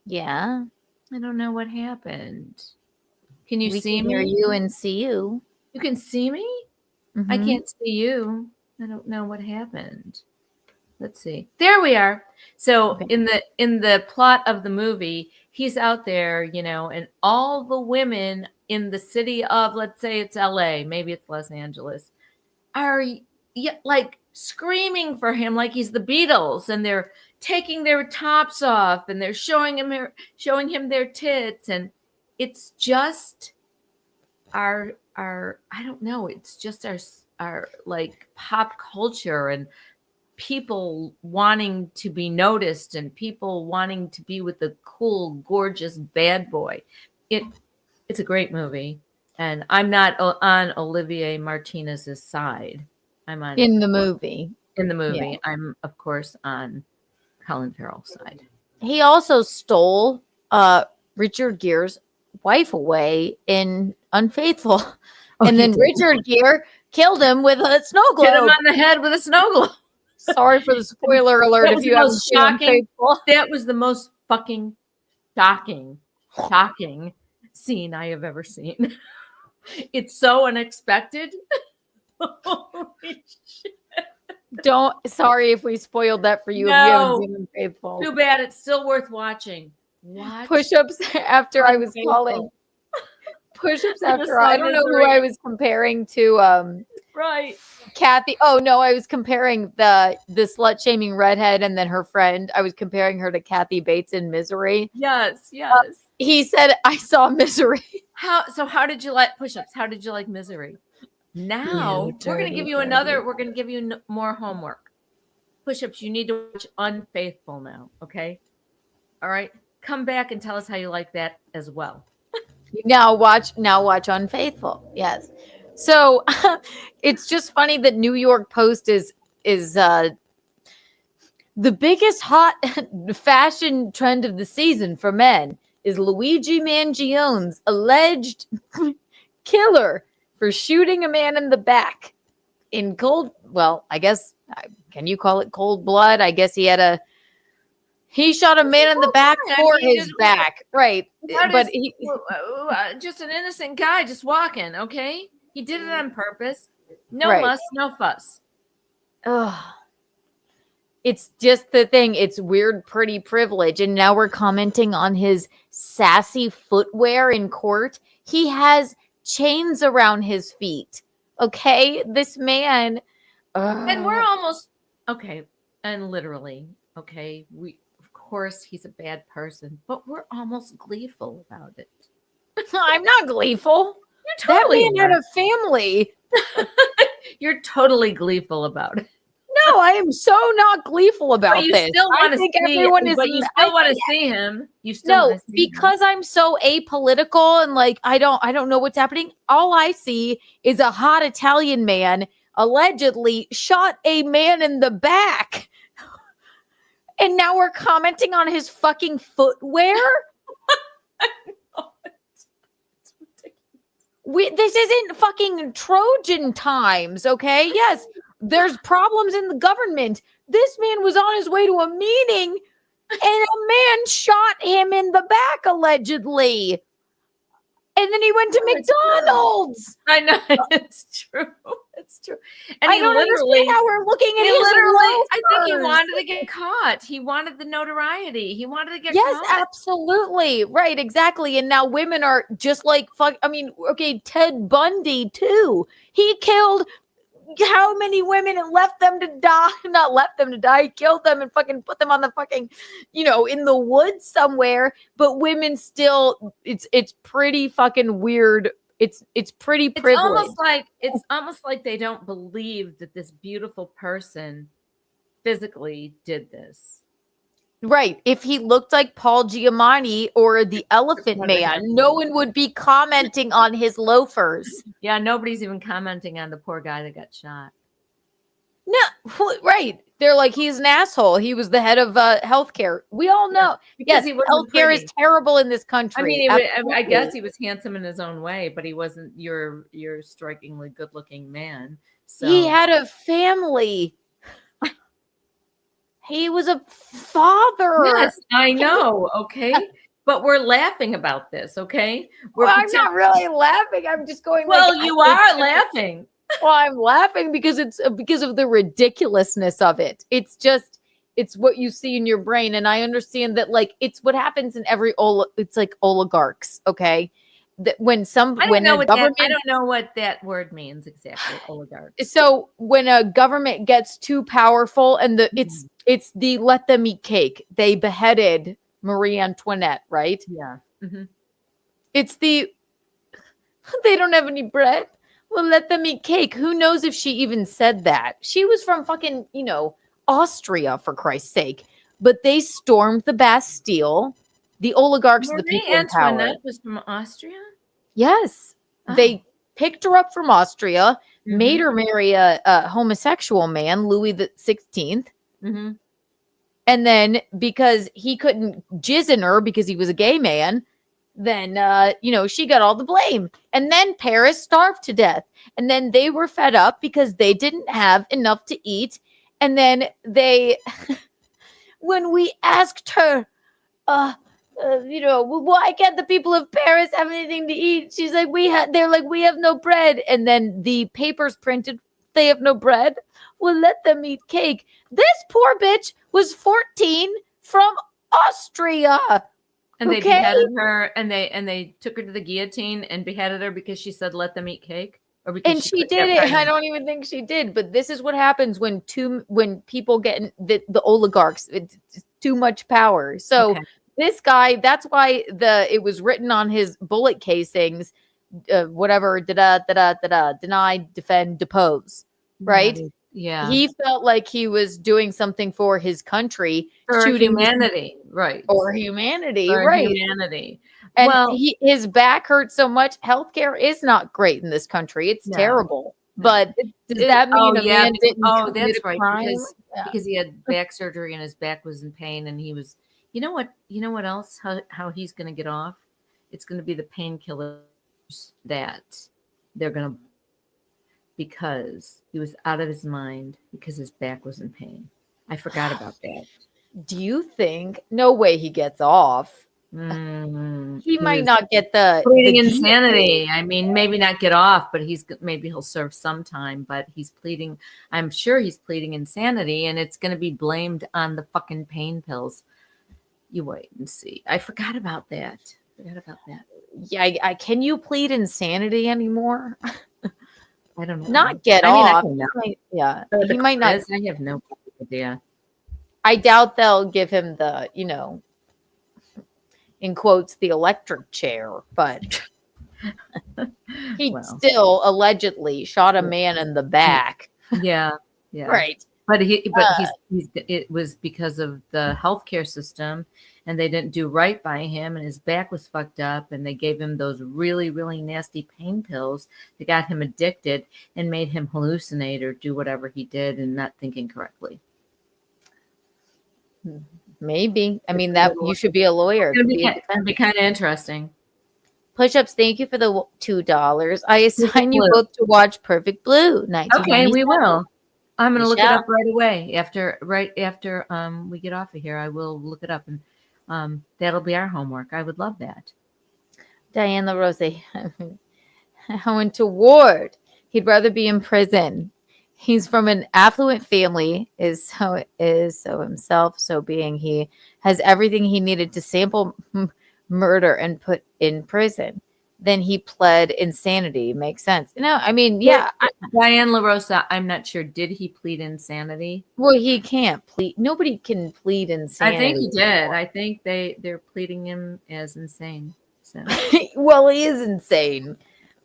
Yeah. I don't know what happened. Can you see me? Hear you and see you. You can see me? Mm-hmm. I can't see you. I don't know what happened. Let's see. There we are. So Okay. in the plot of the movie, he's out there, and all the women in the city of, let's say it's LA, maybe it's Los Angeles, are like screaming for him like he's the Beatles, and they're taking their tops off, and they're showing him their tits, and it's just our I don't know, it's just our like pop culture, and people wanting to be noticed, and people wanting to be with the cool, gorgeous bad boy. It's a great movie, and I'm not on Olivier Martinez's side. I'm on in the movie. Yeah. I'm of course on Colin Farrell's side. He also stole Richard Gere's wife away in Unfaithful. And then Richard Gere killed him with a snow globe. Hit him on the head with a snow globe. Sorry for the spoiler alert if you haven't seen Unfaithful. That was the most fucking shocking scene I have ever seen. It's so unexpected. Holy shit. Sorry if we spoiled that for you if you haven't seen Unfaithful. Too bad. It's still worth watching. Push-ups after I was calling. Push-ups after I don't know who I was comparing to. Right. Kathy. Oh no, I was comparing the slut-shaming redhead and then her friend. I was comparing her to Kathy Bates in Misery. Yes. He said, "I saw Misery." How did you like Push-ups? How did you like Misery? Now we're going to give you We're going to give you more homework. Push-ups. You need to watch Unfaithful now. Okay. All right. Come back and tell us how you like that as well. Now watch Unfaithful. Yes. So it's just funny that New York Post is the biggest hot fashion trend of the season for men is Luigi Mangione's alleged killer for shooting a man in the back in cold. Well, I guess, can you call it cold blood? I guess he shot a man in the back for his back. Right. But he just an innocent guy just walking. Okay. He did it on purpose. No Right. muss, no fuss. Ugh. It's just the thing. It's weird, pretty privilege. And now we're commenting on his sassy footwear in court. He has chains around his feet. Okay, this man. And we're almost okay. And literally, okay, of course he's a bad person, but we're almost gleeful about it. I'm not gleeful. You totally that man had a family. You're totally gleeful about it. No, I am so not gleeful about But you this. still want to see. Everyone is. But you still want to see him. You still no, because I'm so apolitical and like I don't know what's happening. All I see is a hot Italian man allegedly shot a man in the back, and now we're commenting on his fucking footwear. This isn't fucking Trojan times, okay? Yes, there's problems in the government. This man was on his way to a meeting and a man shot him in the back, allegedly. And then he went to McDonald's. I know. It's true. It's true. And I don't understand how we're looking at his I think he loafers. wanted to get caught. He wanted the notoriety. He wanted to get Yes, caught. absolutely. Right, exactly. And now women are just like, fuck. I mean, okay, Ted Bundy, too. He killed how many women and left them to die? Not left them to die. He killed them and fucking put them on the fucking, in the woods somewhere. But women still, it's pretty fucking weird. It's pretty privileged. It's almost like they don't believe that this beautiful person physically did this. Right. If he looked like Paul Giamatti or the Elephant Man, no one would be commenting on his loafers. Yeah, nobody's even commenting on the poor guy that got shot. No, right. They're like, he's an asshole. He was the head of healthcare. We all know. Because yes, healthcare is terrible in this country. I mean, I guess he was handsome in his own way, but he wasn't your strikingly good-looking man. So he had a family. He was a father. Yes, I know. Okay. But we're laughing about this. Okay. I'm not really laughing. I'm just going, well, you are laughing. Well, I'm laughing because it's because of the ridiculousness of it. It's what you see in your brain. And I understand that, like, it's what happens in it's like oligarchs. Okay. That when I don't know what that word means exactly. Oligarch. So when a government gets too powerful and it's the let them eat cake. They beheaded Marie Antoinette, right? Yeah. Mm-hmm. It's they don't have any bread. Well, let them eat cake. Who knows if she even said that? She was from fucking, Austria, for Christ's sake. But they stormed the Bastille. The oligarchs, the people in power. Marie Antoinette was from Austria? Yes. Oh. They picked her up from Austria, made her marry a homosexual man, Louis the 16th. Mm-hmm. And then because he couldn't jizz in her because he was a gay man, then, she got all the blame. And then Paris starved to death. And then they were fed up because they didn't have enough to eat. And then when we asked her, why can't the people of Paris have anything to eat? She's like, they're like, we have no bread. And then the papers printed, they have no bread. Well, let them eat cake. This poor bitch was 14 from Austria. And they beheaded her and they took her to the guillotine and beheaded her because she said, let them eat cake. And she did it. I don't even think she did. But this is what happens when people get the oligarchs, it's too much power. So this guy, that's why it was written on his bullet casings, deny, defend, depose, right? Yeah. He felt like he was doing something for his country, shooting humanity, right? Or humanity, or right? Humanity. And his back hurts so much. Healthcare is not great in this country. It's terrible. But does that mean a man didn't that's right. crime? Because he had back surgery and his back was in pain and he was, you know what else, how he's going to get off? It's going to be the painkillers that they're going to, because he was out of his mind because his back was in pain. I forgot about that. Do you think, no way he gets off? He might not get the insanity. I mean, maybe not get off, but maybe he'll serve some time. But he's pleading. I'm sure he's pleading insanity, and it's going to be blamed on the fucking pain pills. You wait and see. I forgot about that. Forgot about that. Yeah, can you plead insanity anymore? I don't know. Not get I off. don't know. Yeah, The he might not. quiz, I have no idea. I doubt they'll give him the, in quotes, the electric chair, but he still allegedly shot a man in the back. Yeah. Right. But it was because of the healthcare system, and they didn't do right by him, and his back was fucked up, and they gave him those really, really nasty pain pills that got him addicted and made him hallucinate or do whatever he did and not thinking correctly. Maybe. I mean, that you should be a lawyer. It'd be kind of interesting. Push-ups, thank you for the $2. I assign you both to watch Perfect Blue. Okay, we will. I'm going to look it Michelle? up right away after we get off of here. I will look it up, and that'll be our homework. I would love that. Diane LaRose. Untoward. He'd rather be in prison. He's from an affluent family, so himself, so being he has everything he needed to sample murder and put in prison. Then he pled insanity. Makes sense. I mean, yeah. Diane LaRosa, I'm not sure. Did he plead insanity? Well, he can't plead. Nobody can plead insanity. I think he did. I think they're pleading him as insane. So. Well, he is insane.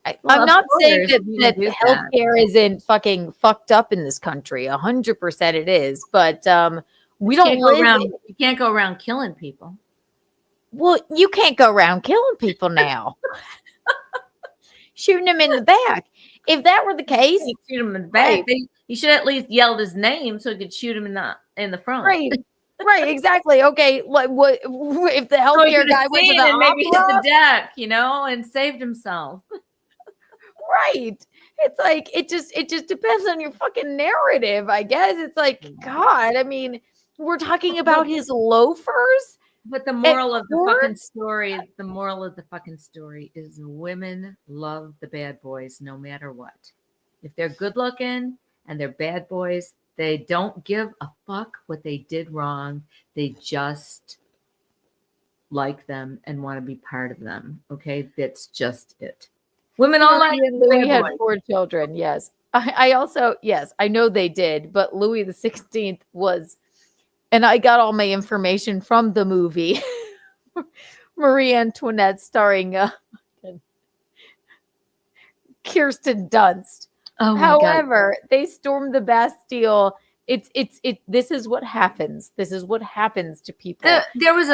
I'm not saying that healthcare isn't fucking fucked up in this country. 100% it is. But we don't live you can't go around killing people. Well, you can't go around killing people now. Shooting him in the back. If that were the case, shoot him in the back. Right. You should at least yelled his name so you could shoot him in the front. Right. Right, exactly. Okay, what if the healthcare guy went to the and maybe hit opera? the deck, and saved himself. Right. It's like it just depends on your fucking narrative, I guess. It's like, God, I mean, we're talking about his loafers. But the moral of the fucking story is women love the bad boys no matter what. If they're good looking and they're bad boys, they don't give a fuck what they did wrong. They just like them and want to be part of them. Okay, that's just it. Women all like Louis had 4 children. Yes, I also I know they did, but Louis the 16th was. And I got all my information from the movie Marie Antoinette starring Kirsten Dunst. Oh my However, God. they stormed the Bastille. This is what happens. This is what happens to people. There was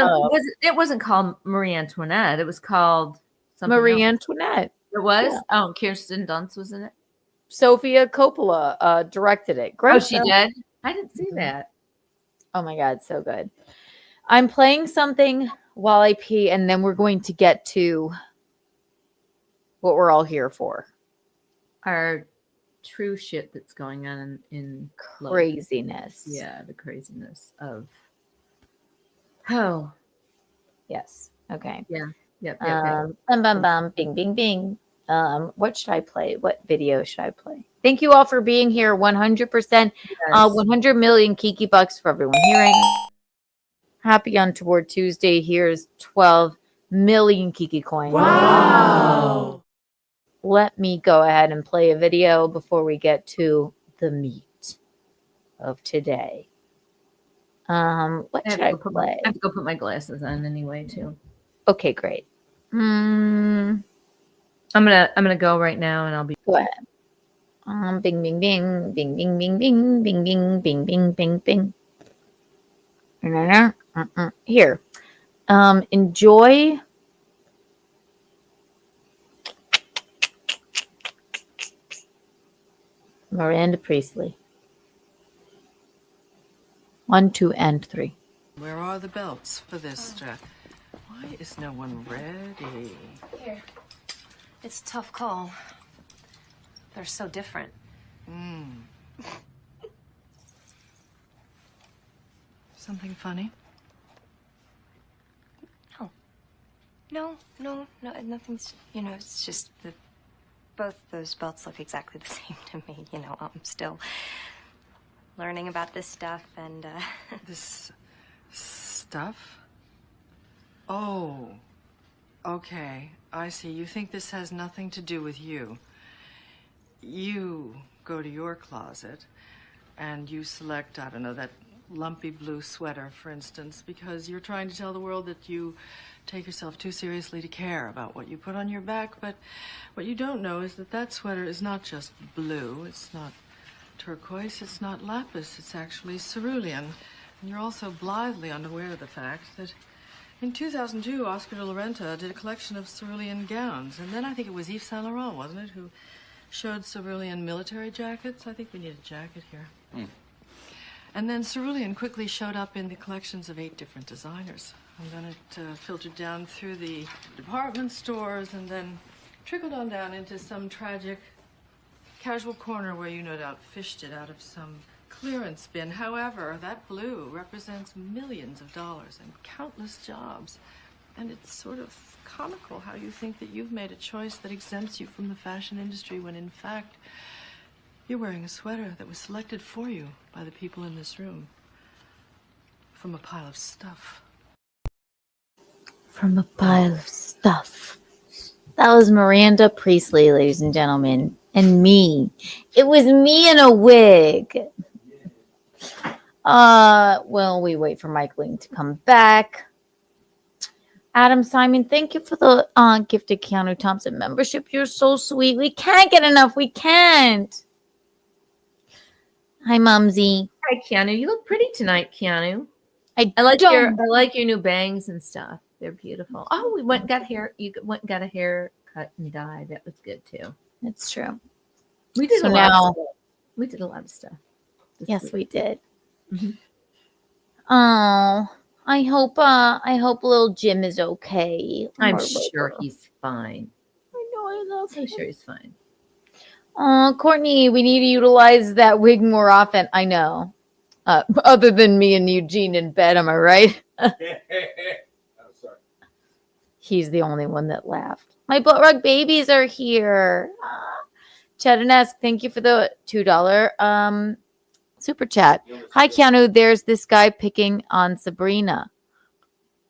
it wasn't called Marie Antoinette. It was called something Marie else. Antoinette. It was? Yeah. Oh, Kirsten Dunst was in it. Sofia Coppola directed it. Great. Oh, she did? I didn't see that. Oh my God, so good. I'm playing something while I pee, and then we're going to get to what we're all here for. Our true shit that's going on in craziness. Life. Yeah, the craziness of. Yes. Okay. Yeah. Yep. Bum, bum, bum, bing, bing, bing. What should I play? What video should I play? Thank you all for being here. 100%. 100 million Kiki bucks for everyone here right now. Happy Untoward Tuesday. Here's 12 million Kiki coins. Wow. Let me go ahead and play a video before we get to the meat of today. What should I play? I have to go put my glasses on anyway too. Okay, great. I'm gonna go right now, and I'll be. Go ahead. Bing, bing, bing, bing, bing, bing, bing, bing, bing, bing, bing, bing, bing. Here. Enjoy. Miranda Priestley. 1, 2, and 3. Where are the belts for this? Why is no one ready? Here. It's a tough call. They're so different. Something funny? No, nothing's, it's just that both those belts look exactly the same to me. I'm still learning about this stuff and, This stuff? Oh. Okay, I see. You think this has nothing to do with you. You go to your closet and you select, I don't know, that lumpy blue sweater, for instance, because you're trying to tell the world that you take yourself too seriously to care about what you put on your back. But what you don't know is that that sweater is not just blue. It's not turquoise. It's not lapis. It's actually cerulean. And you're also blithely unaware of the fact that in 2002, Oscar de la Renta did a collection of cerulean gowns. And then I think it was Yves Saint Laurent, wasn't it, who showed cerulean military jackets? I think we need a jacket here. And then cerulean quickly showed up in the collections of 8 different designers. And then it filtered down through the department stores and then trickled on down into some tragic casual corner where you no doubt fished it out of some clearance bin. However, that blue represents millions of dollars and countless jobs. And it's sort of comical how you think that you've made a choice that exempts you from the fashion industry when in fact you're wearing a sweater that was selected for you by the people in this room from a pile of stuff. From a pile of stuff. That was Miranda Priestley, ladies and gentlemen. And me. It was me in a wig. Well, we wait for Michaeline to come back. Adam Simon, thank you for the gifted Keanu Thompson membership. You're so sweet. We can't get enough. We can't. Hi, Mumsy. Hi, Keanu. You look pretty tonight, Keanu. I like your new bangs and stuff. They're beautiful. Oh, we went and got hair. You went and got a haircut and dye. That was good too. That's true. We did So a lot now- of stuff. We did a lot of stuff. Yes, we did. Mhm. Oh, I hope little Jim is okay. I'm Or sure little- he's fine. I know, I love I'm him. sure he's fine. Oh, Courtney, we need to utilize that wig more often. I know. Other than me and Eugene in bed, am I right? He's the only one that laughed. My butt rug babies are here. Chetanesque, thank you for the $2 super chat. Hi, Keanu. There's this guy picking on Sabrina.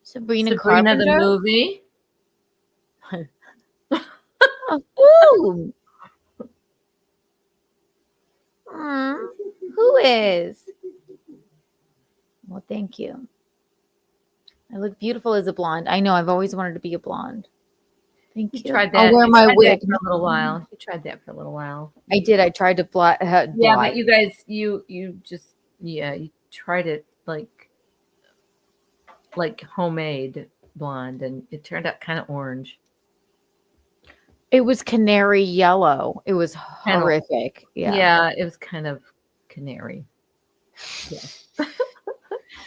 Sabrina the Carpenter? movie. Ooh. Who is? Well, thank you. I look beautiful as a blonde. I know. I've always wanted to be a blonde. Thank you. You tried that. I'll wear You my tried wig that for a little while. You tried that for a little while. I did. I tried to Yeah, but you guys, you just you tried it like homemade blonde, and it turned out kind of orange. It was canary yellow. It was Kind of- horrific. Yeah. Yeah, it was kind of canary. Yeah.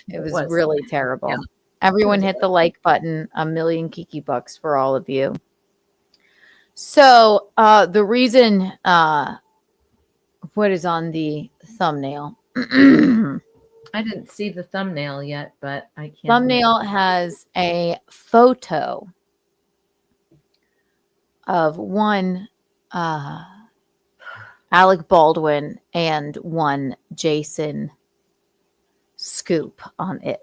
It was was. really terrible. Yeah. Everyone hit the like button. $1 million Kiki bucks for all of you. So the reason what is on the thumbnail? I didn't see the thumbnail yet, but I can't. Thumbnail has a photo of one Alec Baldwin and one Jason Scoop on it.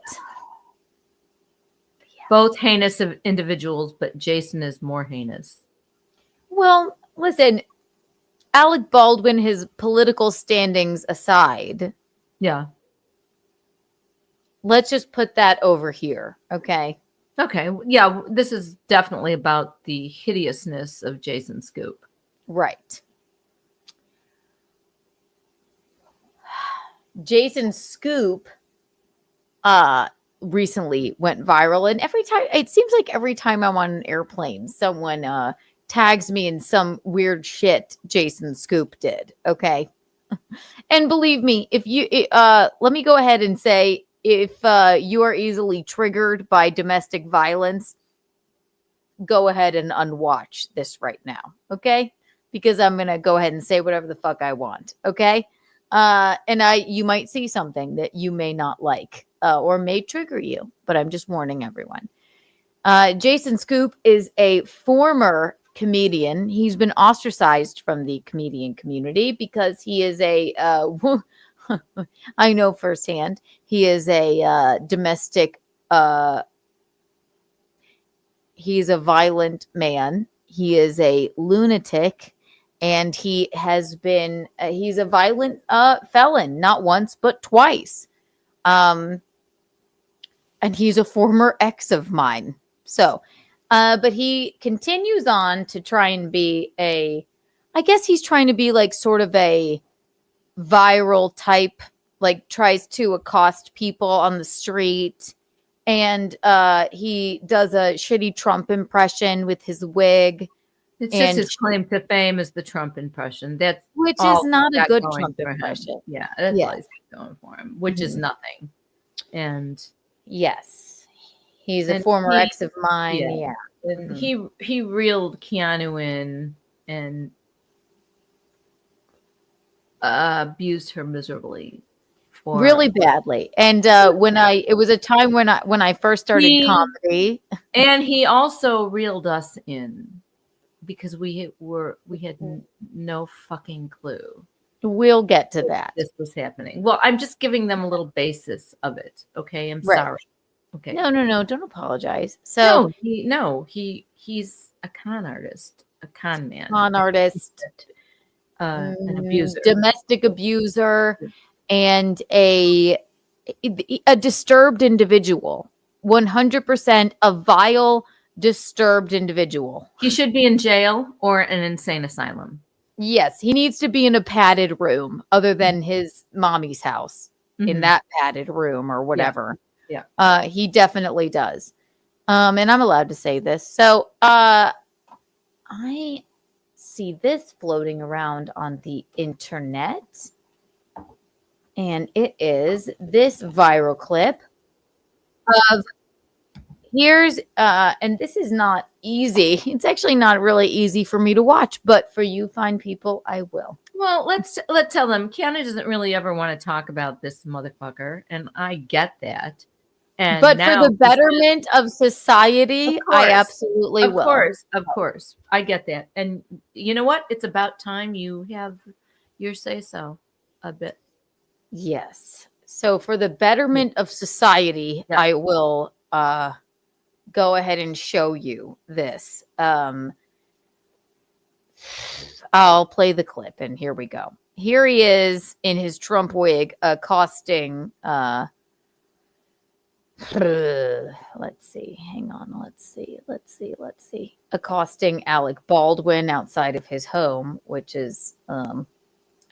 Both heinous of individuals, but Jason is more heinous. Well, listen, Alec Baldwin, his political standings aside, Yeah. let's just put that over here, okay? Okay. Yeah, this is definitely about the hideousness of Jason Scoop. Right. Jason Scoop recently went viral, and every time it seems like every time I'm on an airplane, someone tags me in some weird shit Jason Scoop did. Okay. And believe me, if you let me go ahead and say, if you are easily triggered by domestic violence, go ahead and unwatch this right now. Okay. Because I'm gonna go ahead and say whatever the fuck I want. Okay. And you might see something that you may not like or may trigger you, but I'm just warning everyone. Jason Scoop is a former comedian. He's been ostracized from the comedian community because he is a, I know firsthand, he is a domestic, he's a violent man. He is a lunatic, and he has been he's a violent felon, not once but twice. And he's a former ex of mine. So, but he continues on to try and be I guess he's trying to be like sort of a viral type, like tries to accost people on the street. And he does a shitty Trump impression with his wig. It's just his claim to fame is the Trump impression. Which is not a good Trump impression. Yeah, that's all he's going for him, which is nothing. And yes, he's a former ex of mine. Yeah. And he reeled Keanu in and abused her miserably. Really badly. And it was a time when I first started comedy. And he also reeled us in because we had no fucking clue. We'll get to that. This was happening. Well, I'm just giving them a little basis of it. Okay. I'm sorry. Okay. No. Don't apologize. So he's a con artist, a con man. Con artist. An abuser. Domestic abuser. And a disturbed individual, 100% a vile, disturbed individual. He should be in jail or an insane asylum. Yes, he needs to be in a padded room other than his mommy's house, in that padded room or whatever. Yeah. He definitely does. And I'm allowed to say this. So I see this floating around on the internet. And it is this viral clip of and this is not easy. It's actually not really easy for me to watch, but for you fine people, I will. Well, let's tell them Keanu doesn't really ever want to talk about this motherfucker, and I get that. But for the betterment of society, I absolutely will. Of course. I get that. And you know what? It's about time you have your say-so a bit. Yes. So for the betterment of society, I will go ahead and show you this. I'll play the clip, and here we go. Here he is in his Trump wig accosting let's see. Hang on. Let's see. Accosting Alec Baldwin outside of his home, which is I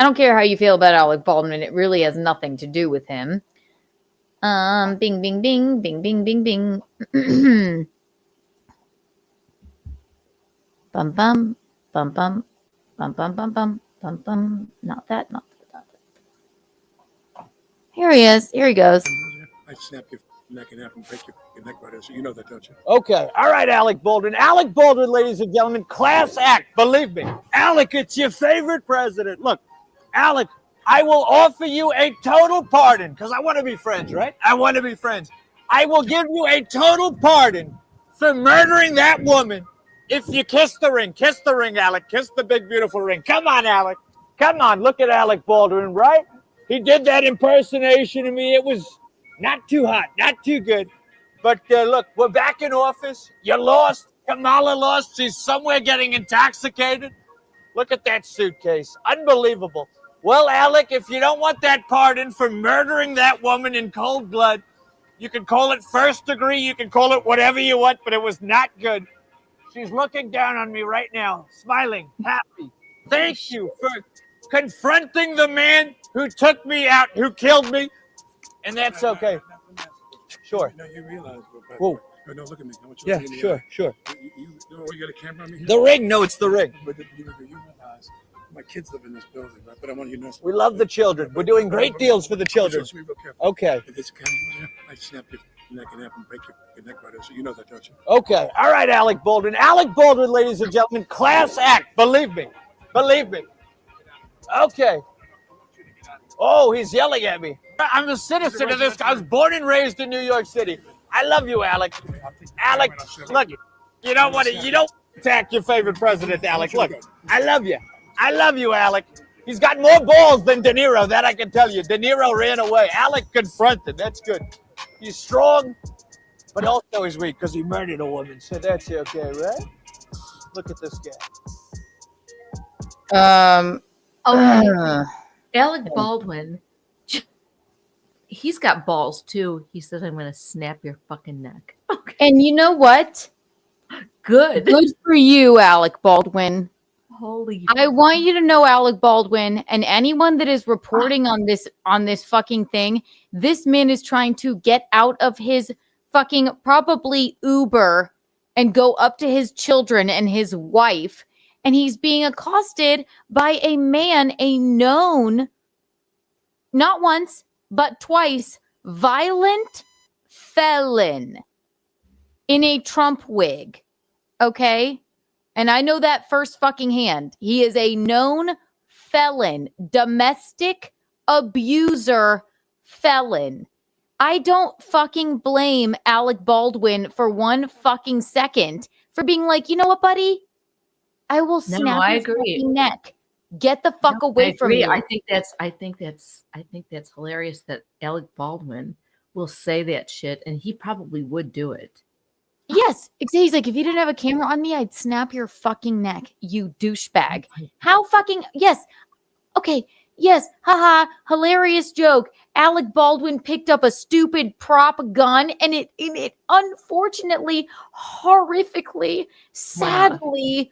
don't care how you feel about Alec Baldwin. It really has nothing to do with him. Bing, bing, bing, bing, bing, bing, bing. Bum, bum, bum, bum, bum, bum, bum, bum, bum, bum. Not that. Here he is. Here he goes. I snap your neck in half and break your neck right here. So you know that, don't you? Okay. All right, Alec Baldwin. Alec Baldwin, ladies and gentlemen, class act. Believe me. Alec, it's your favorite president. Look, Alec, I will offer you a total pardon because I want to be friends, right? I want to be friends. I will give you a total pardon for murdering that woman if you kiss the ring. Kiss the ring, Alec. Kiss the big, beautiful ring. Come on, Alec. Come on. Look at Alec Baldwin, right? He did that impersonation of me. It was not too hot, not too good. But look, we're back in office. You lost. Kamala lost. She's somewhere getting intoxicated. Look at that suitcase. Unbelievable. Well, Alec, if you don't want that pardon for murdering that woman in cold blood, you can call it first degree. You can call it whatever you want, but it was not good. She's looking down on me right now, smiling, happy. Thank you for confronting the man who took me out, who killed me. And that's okay. Sure. No, you realize. Whoa. No, look at me. I want you Yeah, to look at me. sure. You got a camera on me here? The ring. No, it's the ring. But you realize my kids live in this building, right? But I want you to know. We love the children. We're doing great deals for the children. So be real careful. Okay. If this camera was here, I'd snap your neck in half and break your neck right here. So you know that, don't you? Okay. All right, Alec Baldwin. Alec Baldwin, ladies and gentlemen, class act. Believe me. Believe me. Okay. Oh, he's yelling at me. I'm a citizen of this. I was born and raised in New York City. I love you, Alec. Alec, look, you don't want to. You don't attack your favorite president, Alec. Look, I love you. I love you, Alec. He's got more balls than De Niro, that I can tell you. De Niro ran away. Alec confronted. That's good. He's strong. But also he's weak because he murdered a woman. So that's okay, right? Look at this guy. Alec Baldwin, he's got balls too. He says, "I'm going to snap your fucking neck." Okay. And you know what? Good for you, Alec Baldwin. Holy! I want you to know, Alec Baldwin, and anyone that is reporting on this fucking thing, this man is trying to get out of his fucking probably Uber and go up to his children and his wife, and he's being accosted by a man, a known, not once, but twice, violent felon in a Trump wig. Okay? And I know that first fucking hand. He is a known felon, domestic abuser felon. I don't fucking blame Alec Baldwin for 1 fucking second for being like, you know what, buddy? I will snap your fucking neck. Get the fuck away from me. I think that's hilarious that Alec Baldwin will say that shit, and he probably would do it. Yes, he's like, if you didn't have a camera on me, I'd snap your fucking neck, you douchebag. How fucking, yes. Okay, yes, haha, hilarious joke. Alec Baldwin picked up a stupid prop gun, and it unfortunately, horrifically, sadly,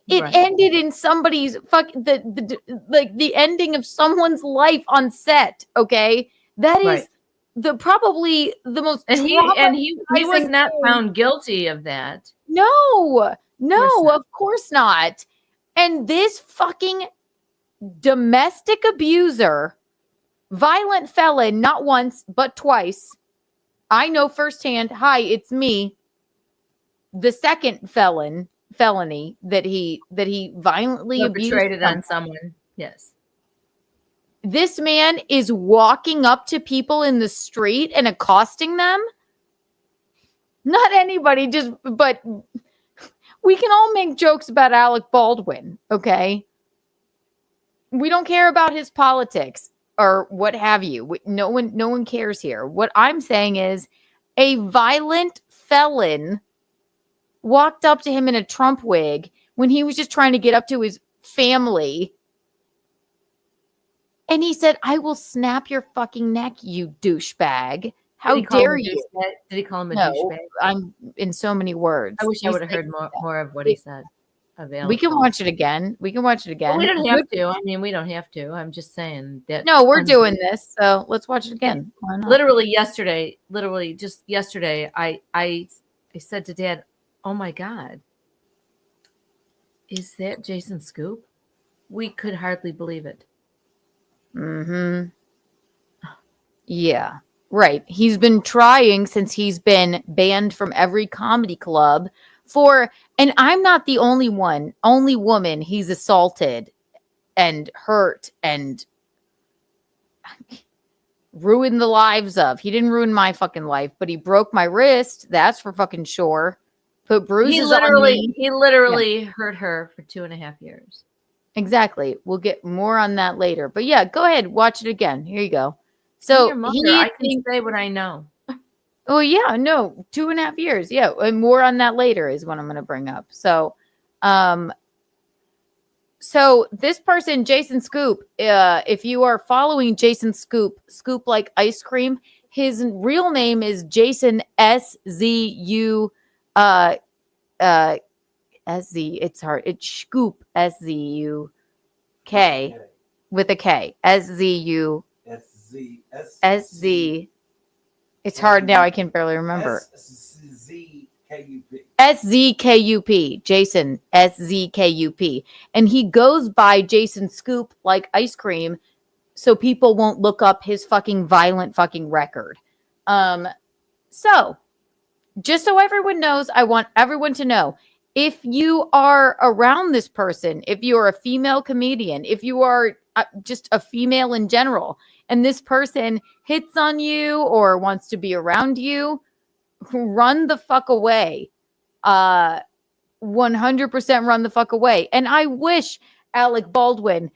it ended in somebody's the ending of someone's life on set, okay? That is probably the most he was not found guilty of that. No, of course not. And this fucking domestic abuser, violent felon, not once but twice. I know firsthand. Hi, it's me. The second felony that he violently perpetrated on someone. Yes. This man is walking up to people in the street and accosting them. Not anybody, but we can all make jokes about Alec Baldwin, okay? We don't care about his politics or what have you. No one cares here. What I'm saying is a violent felon walked up to him in a Trump wig when he was just trying to get up to his family. And he said, I will snap your fucking neck, you douchebag. How dare you? Did he call him a douchebag? I'm in so many words. I wish I would have heard more of what he said. We can watch it again. Well, we don't have to. I mean, we don't have to. I'm just saying that. No, we're doing this. So let's watch it again. Why not? Literally just yesterday, I said to Dad, oh my God, is that Jason Scoop? We could hardly believe it. Mm-hmm. Yeah, right. He's been trying since he's been banned from every comedy club and I'm not the only woman he's assaulted and hurt and ruined the lives of. He didn't ruin my fucking life, but he broke my wrist. That's for fucking sure. Put bruises on me. He literally hurt her for 2.5 years. Exactly. We'll get more on that later. But yeah, go ahead. Watch it again. Here you go. So I can say what I know. Oh, yeah. No, 2.5 years. Yeah. And more on that later is what I'm going to bring up. So, so this person, Jason Scoop, if you are following Jason Scoop like ice cream, his real name is Jason SZU, SZ, it's hard. It's Scoop, SZUK with a K. SZU. SZ. It's hard now. I can barely remember. SZKUP. Jason SZKUP. And he goes by Jason Scoop like ice cream so people won't look up his fucking violent fucking record. So just so everyone knows, I want everyone to know, if you are around this person, if you are a female comedian, if you are just a female in general, and this person hits on you or wants to be around you, run the fuck away. 100% run the fuck away. And I wish Alec Baldwin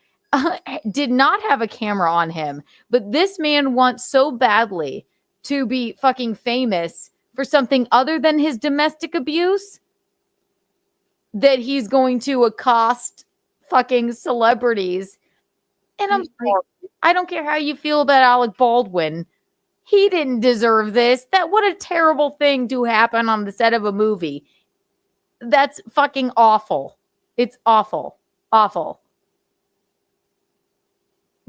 did not have a camera on him, but this man wants so badly to be fucking famous for something other than his domestic abuse, that he's going to accost fucking celebrities. And I'm sorry. I don't care how you feel about Alec Baldwin. He didn't deserve this. What a terrible thing to happen on the set of a movie. That's fucking awful. It's awful. Awful.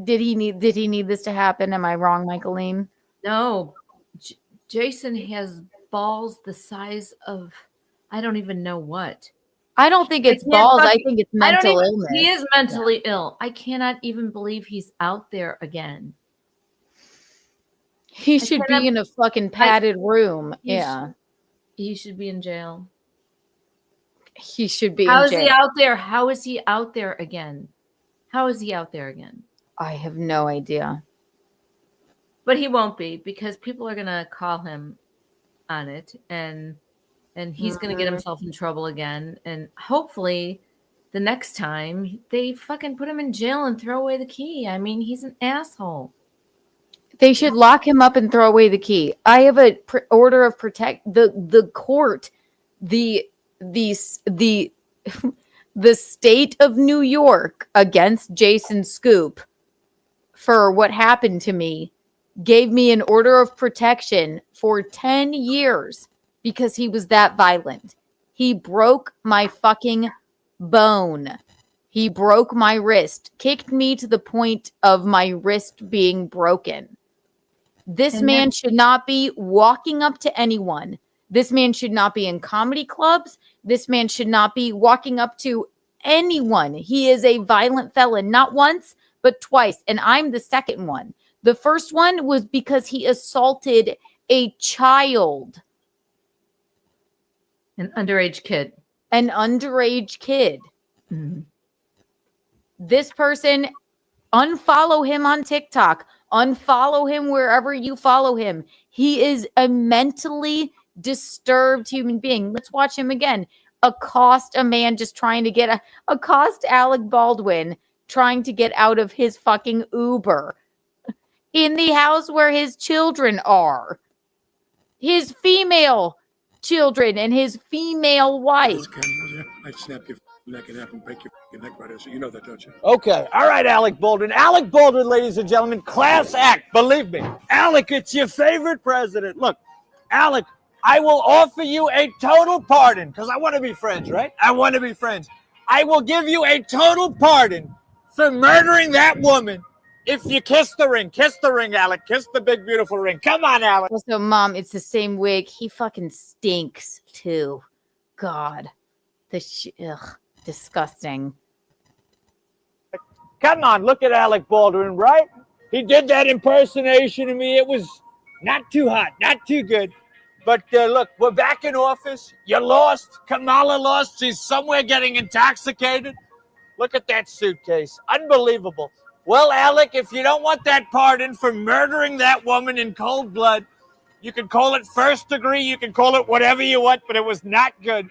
Did he need this to happen? Am I wrong, Michaeline? No. Jason has balls the size of I don't even know what. I don't think it's balls. I think it's mental illness. He is mentally ill. I cannot even believe he's out there again. He should be in a fucking padded room. He should be in jail. He should be How in is jail. he out there? How is he out there again? How is he out there again? I have no idea. But he won't be, because people are going to call him on it, and he's going to get himself in trouble again. And hopefully the next time they fucking put him in jail and throw away the key. I mean, he's an asshole. They should lock him up and throw away the key. I have a order of protect. The court, the state of New York against Jason Scoop for what happened to me gave me an order of protection for 10 years because he was that violent. He broke my fucking bone. He broke my wrist, kicked me to the point of my wrist being broken. This man should not be walking up to anyone. This man should not be in comedy clubs. This man should not be walking up to anyone. He is a violent felon, not once, but twice. And I'm the second one. The first one was because he assaulted a child. An underage kid. An underage kid. Mm-hmm. This person, unfollow him on TikTok. Unfollow him wherever you follow him. He is a mentally disturbed human being. Let's watch him again. Accost a man just trying to get accost Alec Baldwin trying to get out of his fucking Uber in the house where his children are. His female children and his female wife. I'd snap your neck in half and break your neck right here. So you know that, don't you? Okay. All right, Alec Baldwin. Alec Baldwin, ladies and gentlemen, class act. Believe me. Alec, it's your favorite president. Look, Alec, I will offer you a total pardon because I want to be friends, right? I want to be friends. I will give you a total pardon for murdering that woman if you kiss the ring. Kiss the ring, Alec. Kiss the big, beautiful ring. Come on, Alec. Also, Mom, it's the same wig. He fucking stinks, too. God. Disgusting. Come on, look at Alec Baldwin, right? He did that impersonation of me. It was not too hot, not too good. But look, we're back in office. You lost. Kamala lost. She's somewhere getting intoxicated. Look at that suitcase. Unbelievable. Well, Alec, if you don't want that pardon for murdering that woman in cold blood, you can call it first degree. You can call it whatever you want, but it was not good.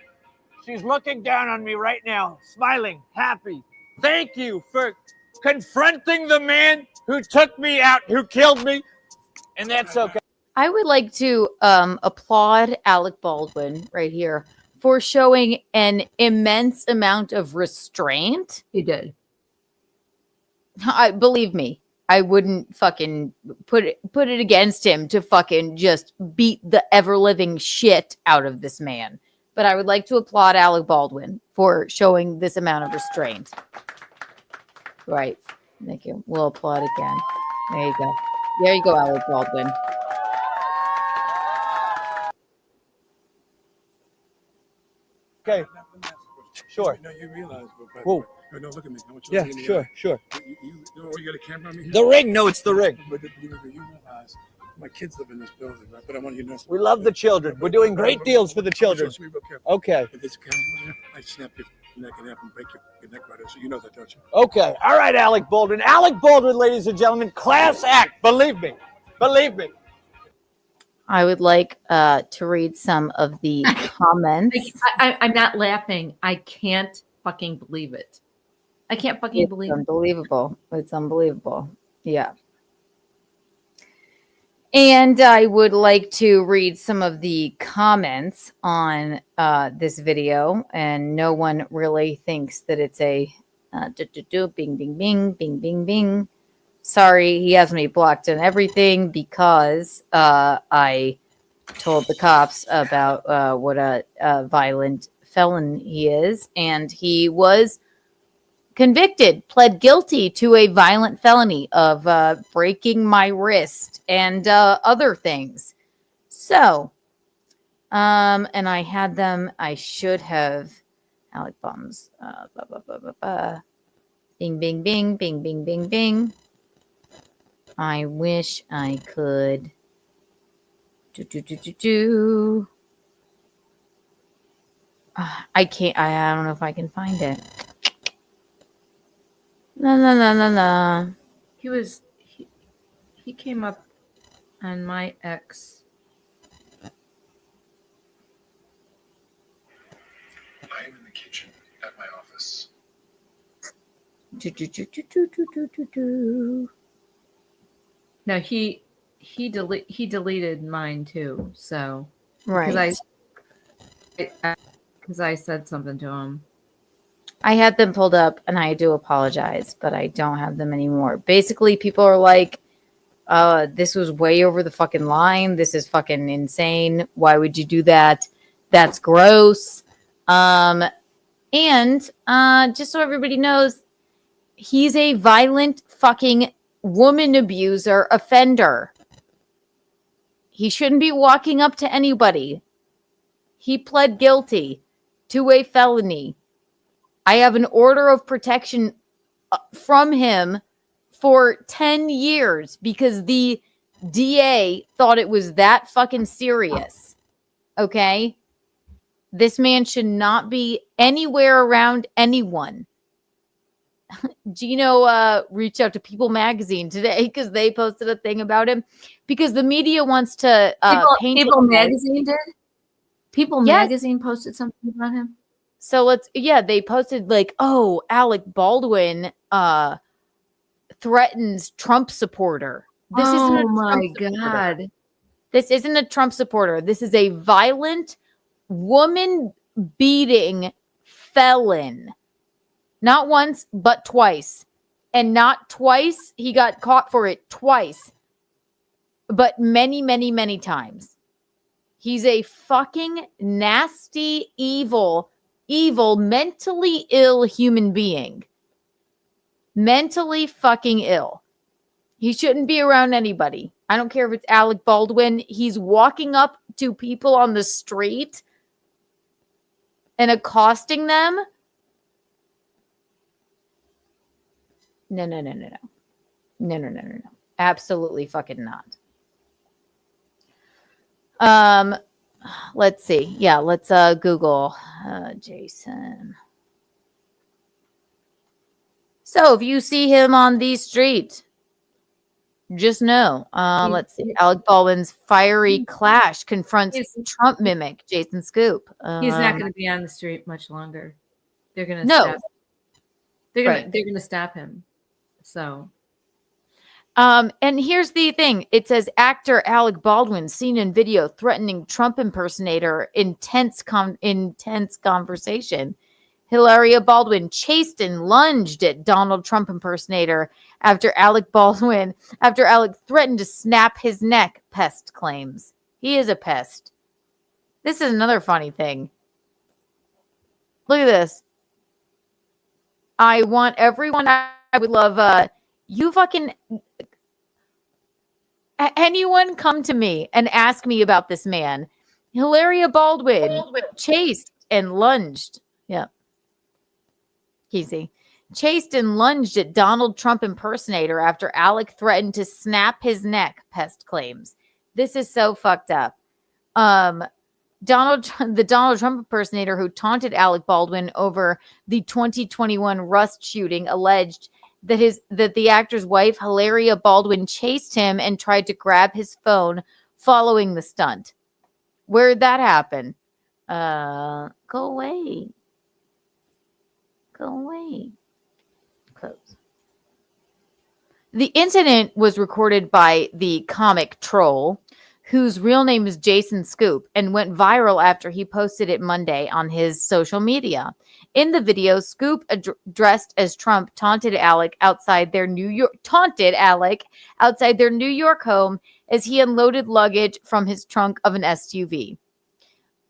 She's looking down on me right now, smiling, happy. Thank you for confronting the man who took me out, who killed me, and that's okay. I would like to applaud Alec Baldwin right here for showing an immense amount of restraint. He did. Believe me, I wouldn't fucking put it against him to fucking just beat the ever-living shit out of this man. But I would like to applaud Alec Baldwin for showing this amount of restraint. Right. Thank you. We'll applaud again. There you go. There you go, Alec Baldwin. Okay. Sure. No, you realize. Whoa. No, look at me. I want you to Yeah, look at me. sure. You got a camera on me here? The ring. No, it's the ring. But you realize my kids live in this building, right? But I want you to know. We love the children. We're doing great deals for the children. Just be real careful. Okay. If there's a camera on there, I'd snap your neck in half and break your neck right here. So you know that, don't you? Okay. All right, Alec Baldwin. Alec Baldwin, ladies and gentlemen, class act. Believe me. Believe me. I would like to read some of the comments. I'm not laughing. I can't fucking believe it. I can't fucking believe it. Unbelievable. It's unbelievable. Yeah. And I would like to read some of the comments on this video, and no one really thinks that it's a bing, bing, bing, bing, bing, bing. Sorry, he has me blocked on everything because I told the cops about what a violent felon he is, and he was convicted, pled guilty to a violent felony of breaking my wrist and other things. So, and I had them, I should have, Alec Bums, bing, bing, bing, bing, bing, bing, bing. I wish I could I can't, I don't know if I can find it. No. He came up on my ex. I am in the kitchen at my office. No, he deleted mine too. So Right. Because I said something to him. I had them pulled up, and I do apologize, but I don't have them anymore. Basically, people are like, this was way over the fucking line. This is fucking insane. Why would you do that? That's gross. And just so everybody knows, he's a violent fucking woman abuser offender. He shouldn't be walking up to anybody. He pled guilty to a felony. I have an order of protection from him for 10 years because the DA thought it was that fucking serious. Okay? This man should not be anywhere around anyone. Gino reached out to People Magazine today because they posted a thing about him because the media wants to paint People Magazine did? People Magazine posted something about him? So they posted like, oh, Alec Baldwin threatens Trump supporter. This isn't a Trump supporter. This isn't a Trump supporter. This is a violent woman beating felon. Not once, but twice. And not twice. He got caught for it twice. But many, many, many times. He's a fucking nasty, evil, mentally ill human being. Mentally fucking ill. He shouldn't be around anybody. I don't care if it's Alec Baldwin. He's walking up to people on the street and accosting them. No. Absolutely fucking not. Let's see. Yeah, let's Google Jason. So if you see him on the street, just know. Let's see. Alec Baldwin's fiery clash confronts Trump mimic Jason Scoop. He's not going to be on the street much longer. They're going to stop. They're going to stop him. So. And here's the thing. It says actor Alec Baldwin seen in video threatening Trump impersonator, intense conversation. Hilaria Baldwin chased and lunged at Donald Trump impersonator after Alec threatened to snap his neck, Pest claims. He is a pest. This is another funny thing. Look at this. I want everyone, I would love, you fucking, anyone come to me and ask me about this man. Hilaria Baldwin chased and lunged. Yeah. Easy. Chased and lunged at Donald Trump impersonator after Alec threatened to snap his neck, Pest claims. This is so fucked up. The Donald Trump impersonator who taunted Alec Baldwin over the 2021 Rust shooting alleged that the actor's wife, Hilaria Baldwin, chased him and tried to grab his phone following the stunt. Where'd that happen? Go away. Go away. Close. The incident was recorded by the comic troll, whose real name is Jason Scoop, and went viral after he posted it Monday on his social media. In the video, Scoop, dressed as Trump, taunted Alec outside their New York home as he unloaded luggage from his trunk of an SUV.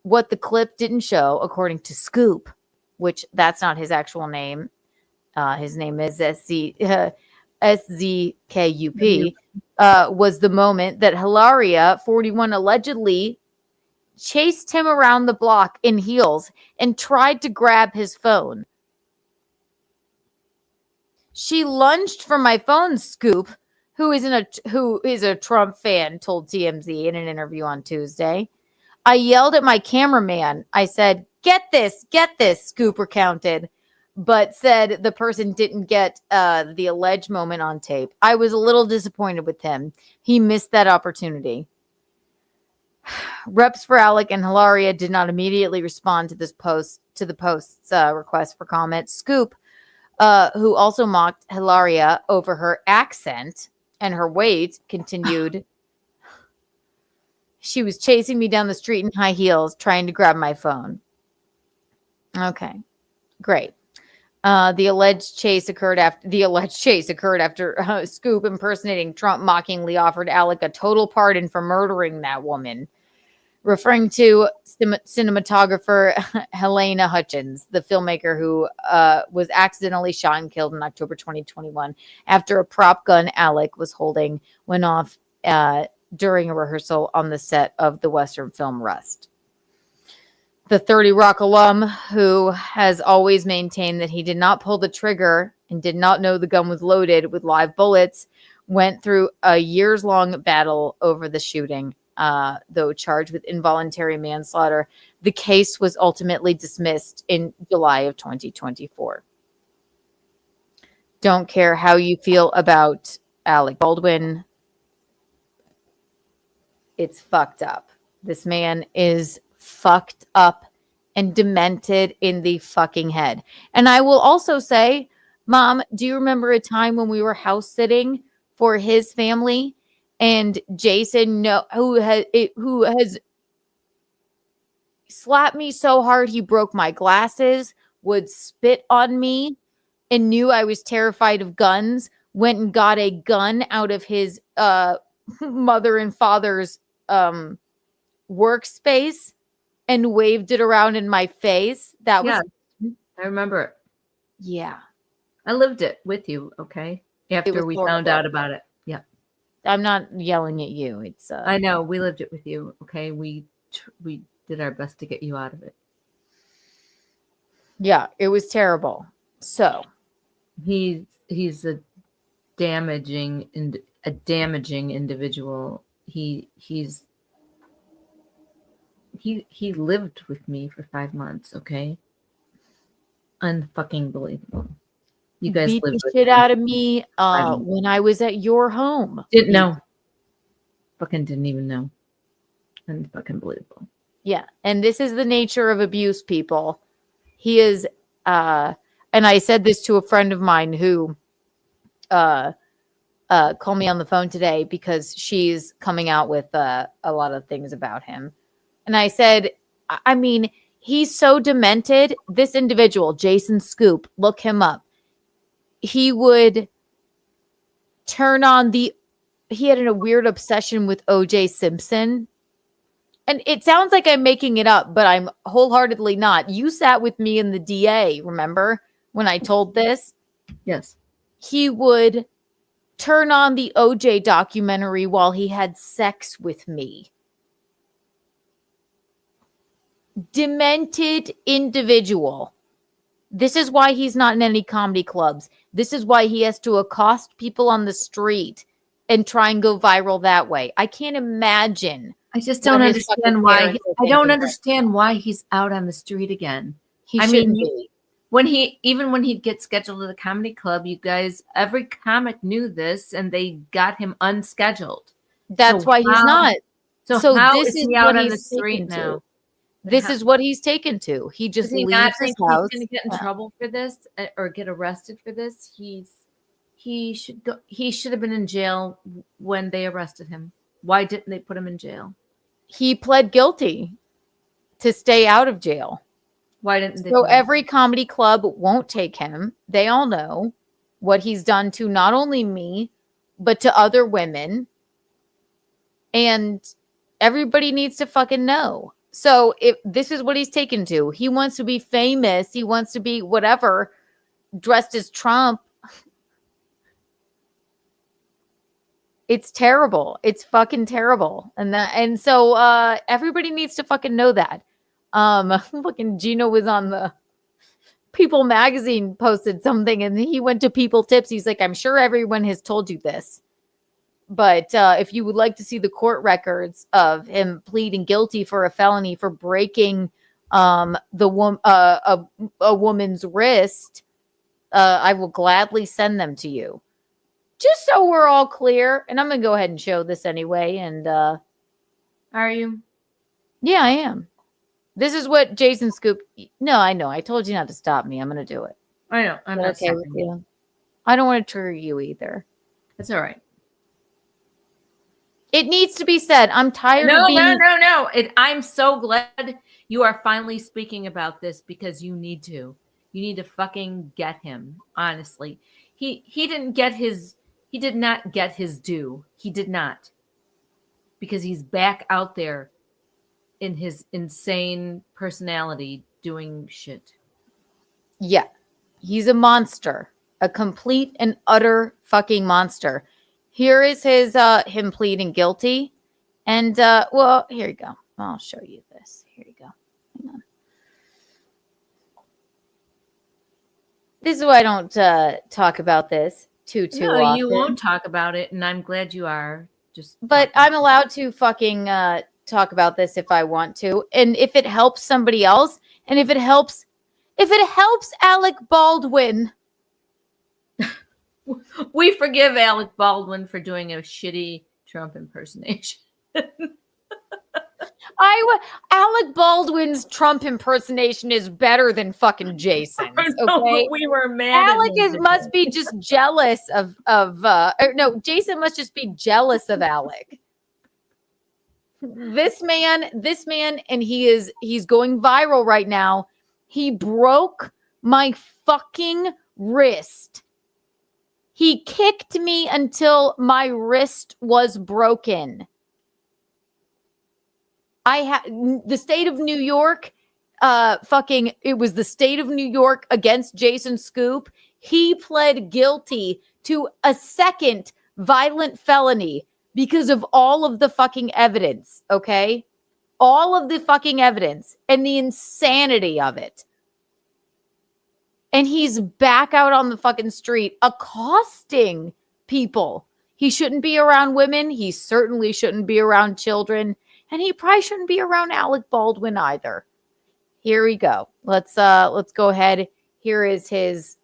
What the clip didn't show, according to Scoop, which that's not his actual name, his name is SZKUP, was the moment that Hilaria, 41, allegedly chased him around the block in heels and tried to grab his phone. She lunged for my phone, Scoop, who is a Trump fan, told TMZ in an interview on Tuesday. I yelled at my cameraman. I said, get this, Scoop recounted, but said the person didn't get the alleged moment on tape. I was a little disappointed with him. He missed that opportunity. Reps for Alec and Hilaria did not immediately respond to the post's request for comment. Scoop, who also mocked Hilaria over her accent and her weight, continued, she was chasing me down the street in high heels, trying to grab my phone. Okay, great. The alleged chase occurred after Scoop, impersonating Trump, mockingly offered Alec a total pardon for murdering that woman, referring to cinematographer Helena Hutchins, the filmmaker who was accidentally shot and killed in October 2021 after a prop gun Alec was holding went off during a rehearsal on the set of the Western film Rust. The 30 Rock alum, who has always maintained that he did not pull the trigger and did not know the gun was loaded with live bullets, went through a years-long battle over the shooting. Though charged with involuntary manslaughter, the case was ultimately dismissed in July of 2024. Don't care how you feel about Alec Baldwin. It's fucked up. This man is fucked up and demented in the fucking head. And I will also say, Mom, do you remember a time when we were house sitting for his family and Jason, who has slapped me so hard he broke my glasses, would spit on me, and knew I was terrified of guns, went and got a gun out of his mother and father's workspace and waved it around in my face. That was, I remember it. Yeah. I lived it with you, okay? After we found out about it. Yeah. I'm not yelling at you. It's I know, we lived it with you, okay? We did our best to get you out of it. Yeah, it was terrible. So, he's a damaging individual. He lived with me for 5 months, okay? Unfucking believable. You guys beat lived the with shit me. out of me when I was at your home. Didn't know. Fucking didn't even know. Unfucking believable. Yeah, and this is the nature of abuse, people. He is, and I said this to a friend of mine who called me on the phone today because she's coming out with a lot of things about him. And I said, I mean, he's so demented. This individual, Jason Scoop, look him up. He would turn on he had a weird obsession with O.J. Simpson. And it sounds like I'm making it up, but I'm wholeheartedly not. You sat with me in the DA, remember, when I told this? Yes. He would turn on the O.J. documentary while he had sex with me. Demented individual. This is why he's not in any comedy clubs. This is why he has to accost people on the street and try and go viral that way. I can't imagine. I just don't understand why. I don't understand why he's out on the street again. When he gets scheduled to the comedy club, you guys, every comic knew this, and they got him unscheduled. That's why he's not. So how is he out on the street now? This is what he's taken to. He just leaves his house. He's going to get in trouble for this or get arrested for this. He he should go. He should have been in jail when they arrested him. Why didn't they put him in jail? He pled guilty to stay out of jail. Why didn't they? So every comedy club won't take him. They all know what he's done to not only me, but to other women. And everybody needs to fucking know. So if this is what he's taken to, he wants to be famous. He wants to be whatever, dressed as Trump. It's terrible. It's fucking terrible. And so everybody needs to fucking know that. Fucking Gino was on the People magazine, posted something, and he went to People Tips. He's like, I'm sure everyone has told you this. But if you would like to see the court records of him pleading guilty for a felony for breaking a woman's wrist, I will gladly send them to you. Just so we're all clear. And I'm going to go ahead and show this anyway. And are you? Yeah, I am. This is what Jason Scoop. No, I know. I told you not to stop me. I'm going to do it. I know. I'm not okay with you. I don't want to trigger you either. That's all right. It needs to be said. I'm tired of being... No. I'm so glad you are finally speaking about this because you need to. You need to fucking get him, honestly. He did not get his due. He did not. Because he's back out there in his insane personality doing shit. Yeah. He's a monster. A complete and utter fucking monster. Here is his him pleading guilty. And well, here you go. I'll show you this. Here you go. Hang on. This is why I don't talk about this too often. You won't talk about it, and I'm glad you are. But I'm allowed to fucking talk about this if I want to, and if it helps somebody else, and if it helps Alec Baldwin. We forgive Alec Baldwin for doing a shitty Trump impersonation. Alec Baldwin's Trump impersonation is better than fucking Jason's. Okay, we were mad. Alec must be just jealous of no. Jason must just be jealous of Alec. This man, and he's going viral right now. He broke my fucking wrist. He kicked me until my wrist was broken. The state of New York, it was the state of New York against Jason Scoop. He pled guilty to a second violent felony because of all of the fucking evidence, okay? All of the fucking evidence and the insanity of it. And he's back out on the fucking street accosting people. He shouldn't be around women. He certainly shouldn't be around children. And he probably shouldn't be around Alec Baldwin either. Here we go. Let's go ahead. Here is his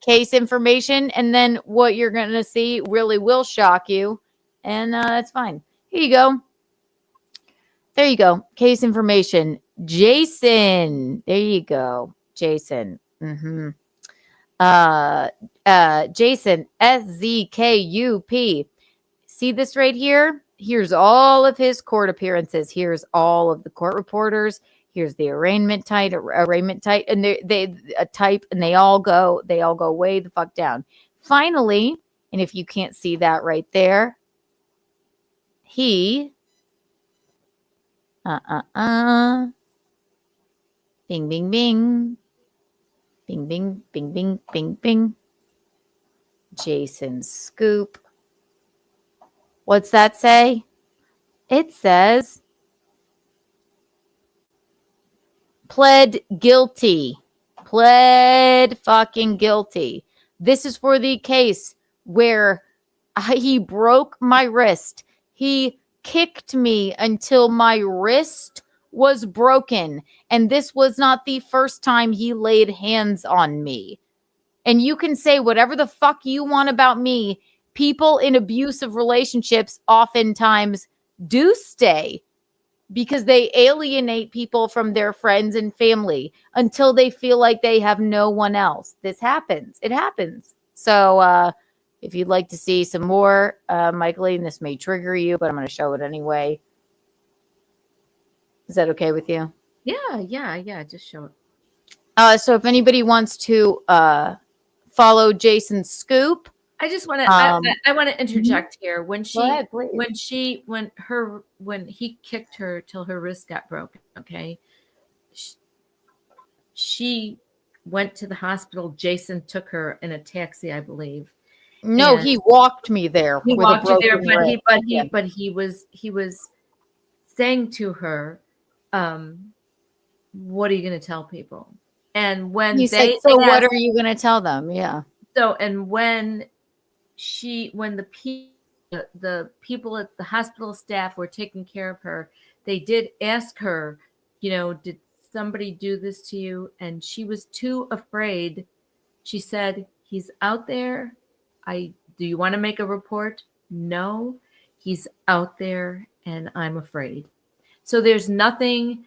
case information. And then what you're going to see really will shock you. And that's fine. Here you go. There you go. Case information. Jason. There you go. Jason. Jason, SZKUP. See this right here? Here's all of his court appearances. Here's all of the court reporters. Here's the arraignment type, and they type, and they all go way the fuck down. Finally, and if you can't see that right there, he bing bing bing. Bing, bing, bing, bing, bing, bing. Jason Scoop. What's that say? It says pled guilty. Pled fucking guilty. This is for the case where he broke my wrist. He kicked me until my wrist was broken. And this was not the first time he laid hands on me. And you can say whatever the fuck you want about me. People in abusive relationships oftentimes do stay because they alienate people from their friends and family until they feel like they have no one else. This happens. It happens. So if you'd like to see some more Michaeline, this may trigger you, but I'm going to show it anyway. Is that okay with you? Yeah. Just show it. So if anybody wants to follow Jason's scoop, I just want to. I want to interject here. When he kicked her till her wrist got broken. Okay, she went to the hospital. Jason took her in a taxi, I believe. No, he walked me there. He with walked a you there, broken rib. but he was saying to her, "What are you going to tell people?" And when he said, "So what are you going to tell them?" Yeah. So and when the people at the hospital staff were taking care of her, they did ask her, did somebody do this to you? And she was too afraid. She said, he's out there. Do you want to make a report? No, he's out there and I'm afraid. So there's nothing.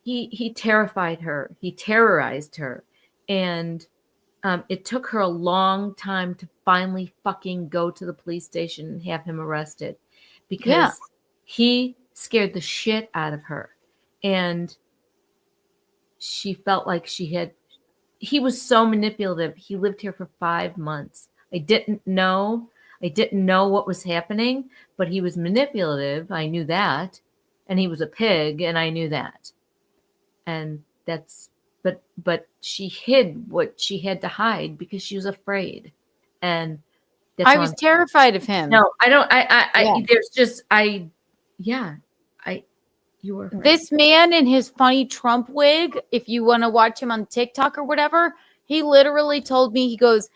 He terrified her. He terrorized her. And it took her a long time to finally fucking go to the police station and have him arrested because he scared the shit out of her. And she felt like he was so manipulative. He lived here for 5 months. I didn't know what was happening, but he was manipulative. I knew that. And he was a pig, and I knew that. And but she hid what she had to hide because she was afraid. And I was terrified of him. No, I don't. There's just, you were afraid. This man in his funny Trump wig, if you want to watch him on TikTok or whatever, he literally told me, he goes,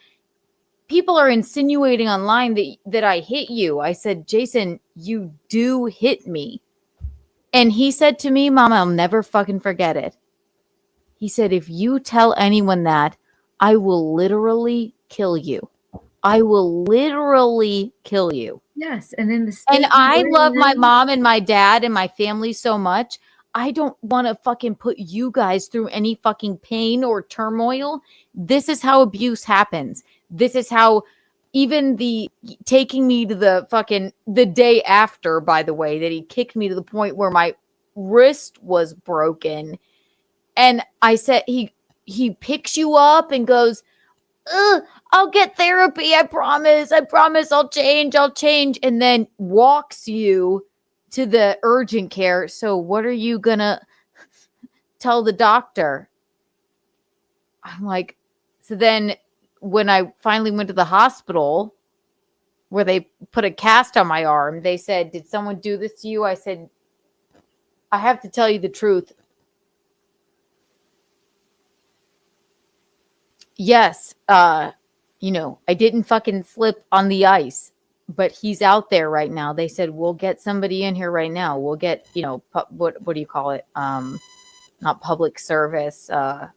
people are insinuating online that I hit you. I said, Jason, you do hit me. And he said to me, Mom, I'll never fucking forget it. He said, if you tell anyone that, I will literally kill you. I will literally kill you. Yes. And I love my mom and my dad and my family so much. I don't want to fucking put you guys through any fucking pain or turmoil. This is how abuse happens. This is how even the taking me to the day after, by the way, that he kicked me to the point where my wrist was broken. And I said, he picks you up and goes, I'll get therapy. I promise. I'll change. And then walks you to the urgent care. So what are you going to tell the doctor? I'm like, so then when I finally went to the hospital where they put a cast on my arm, they said, did someone do this to you? I said, I have to tell you the truth. Yes, I didn't fucking slip on the ice, but he's out there right now. They said, we'll get somebody in here right now. We'll get, what do you call it? Not public service. What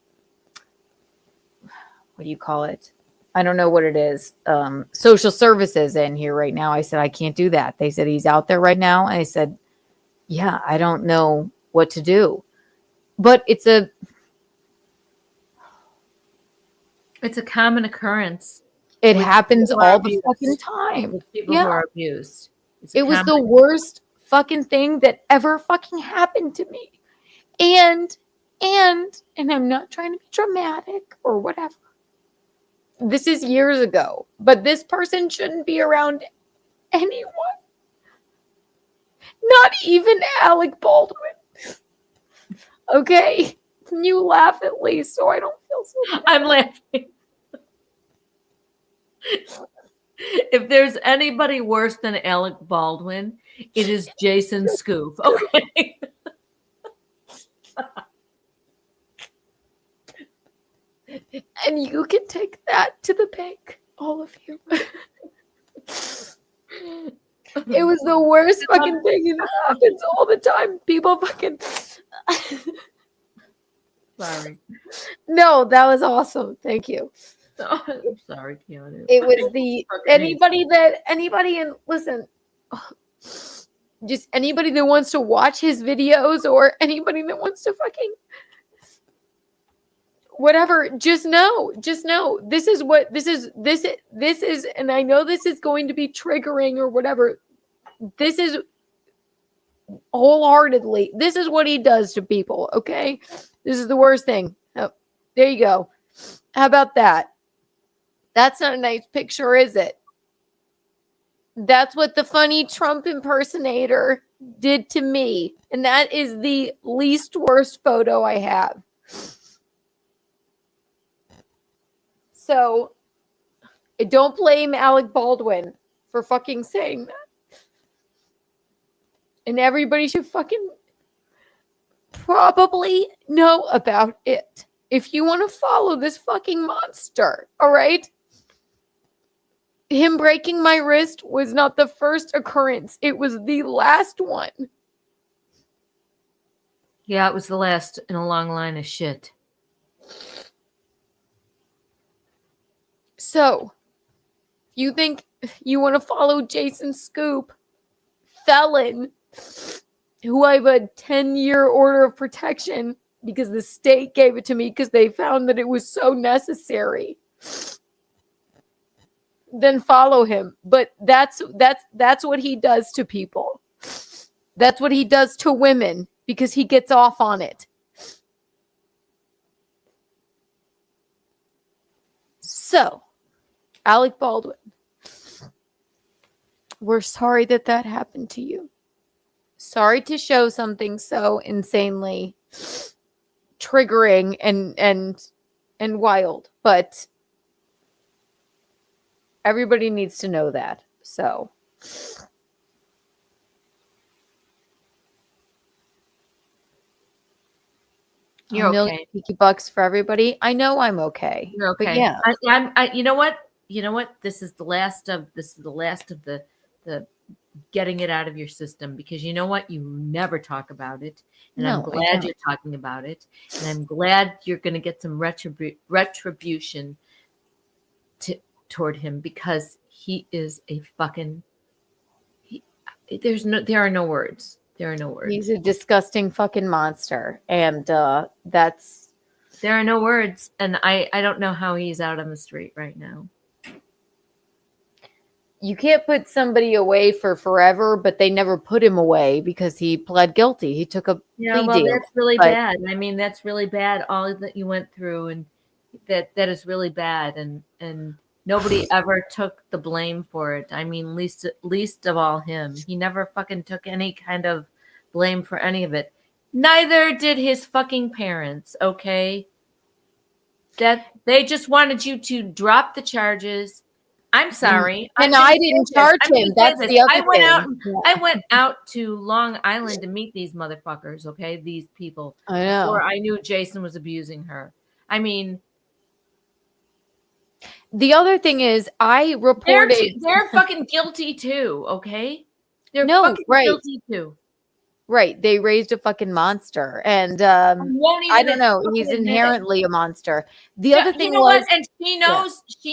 do you call it? I don't know what it is. Social services in here right now. I said, I can't do that. They said, he's out there right now. And I said, yeah, I don't know what to do, but it's a common occurrence. It happens all the fucking time. With people who are abused. It was the worst fucking thing that ever fucking happened to me. And I'm not trying to be dramatic or whatever. This is years ago, but this person shouldn't be around anyone. Not even Alec Baldwin. Okay? Can you laugh at least so I don't feel so bad? I'm laughing. If there's anybody worse than Alec Baldwin, it is Jason Scoof. Okay. And you can take that to the bank, all of you. It was the worst fucking thing. It happens all the time. People fucking... Sorry. No, that was awesome. Thank you. Oh, I'm sorry, Keanu. It was anybody and listen, just anybody that wants to watch his videos or anybody that wants to fucking whatever, just know, this is what this is, and I know this is going to be triggering or whatever. This is wholeheartedly, this is what he does to people, okay? This is the worst thing. Oh, there you go. How about that? That's not a nice picture, is it? That's what the funny Trump impersonator did to me. And that is the least worst photo I have. So, I don't blame Alec Baldwin for fucking saying that. And everybody should fucking probably know about it. If you want to follow this fucking monster, all right? Him breaking my wrist was not the first occurrence. It was the last one. Yeah, it was the last in a long line of shit. So, if you think you want to follow Jason Scoop, Felon, who I have a 10-year order of protection because the state gave it to me because they found that it was so necessary, then follow him. But that's what he does to people. That's what he does to women because he gets off on it. So, Alec Baldwin, we're sorry that happened to you. Sorry to show something so insanely triggering and wild, but everybody needs to know that. So, You're $1 million okay. Tiki bucks for everybody. I know I'm okay. You're okay. But yeah. I you know what? You know what? This is the last of the getting it out of your system, because you know what? You never talk about it. And No, I'm I glad don't. you're talking about it. And I'm glad you're going to get some retribution toward him, because he is a fucking there are no words. There are no words. He's a disgusting fucking monster. And there are no words. And I don't know how he's out on the street right now. You can't put somebody away for forever, but they never put him away because he pled guilty. He took a plea deal. That's really But bad. I mean, that's really bad. All that you went through, and that is really bad. And nobody ever took the blame for it. I mean, least of all him. He never fucking took any kind of blame for any of it. Neither did his fucking parents. Okay, that they just wanted you to drop the charges. I'm sorry. And I didn't charge him. That's the other thing. I went out to Long Island to meet these motherfuckers, okay? These people. I know. Before I knew Jason was abusing her. I mean, the other thing is, I reported. They're fucking guilty too, okay? They're fucking guilty too. Right. They raised a fucking monster. And I don't know. He's inherently a monster. The other thing was, and she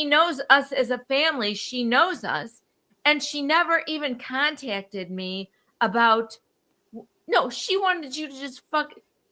knows us as a family. She knows us. And she never even contacted me about, no, she wanted you to just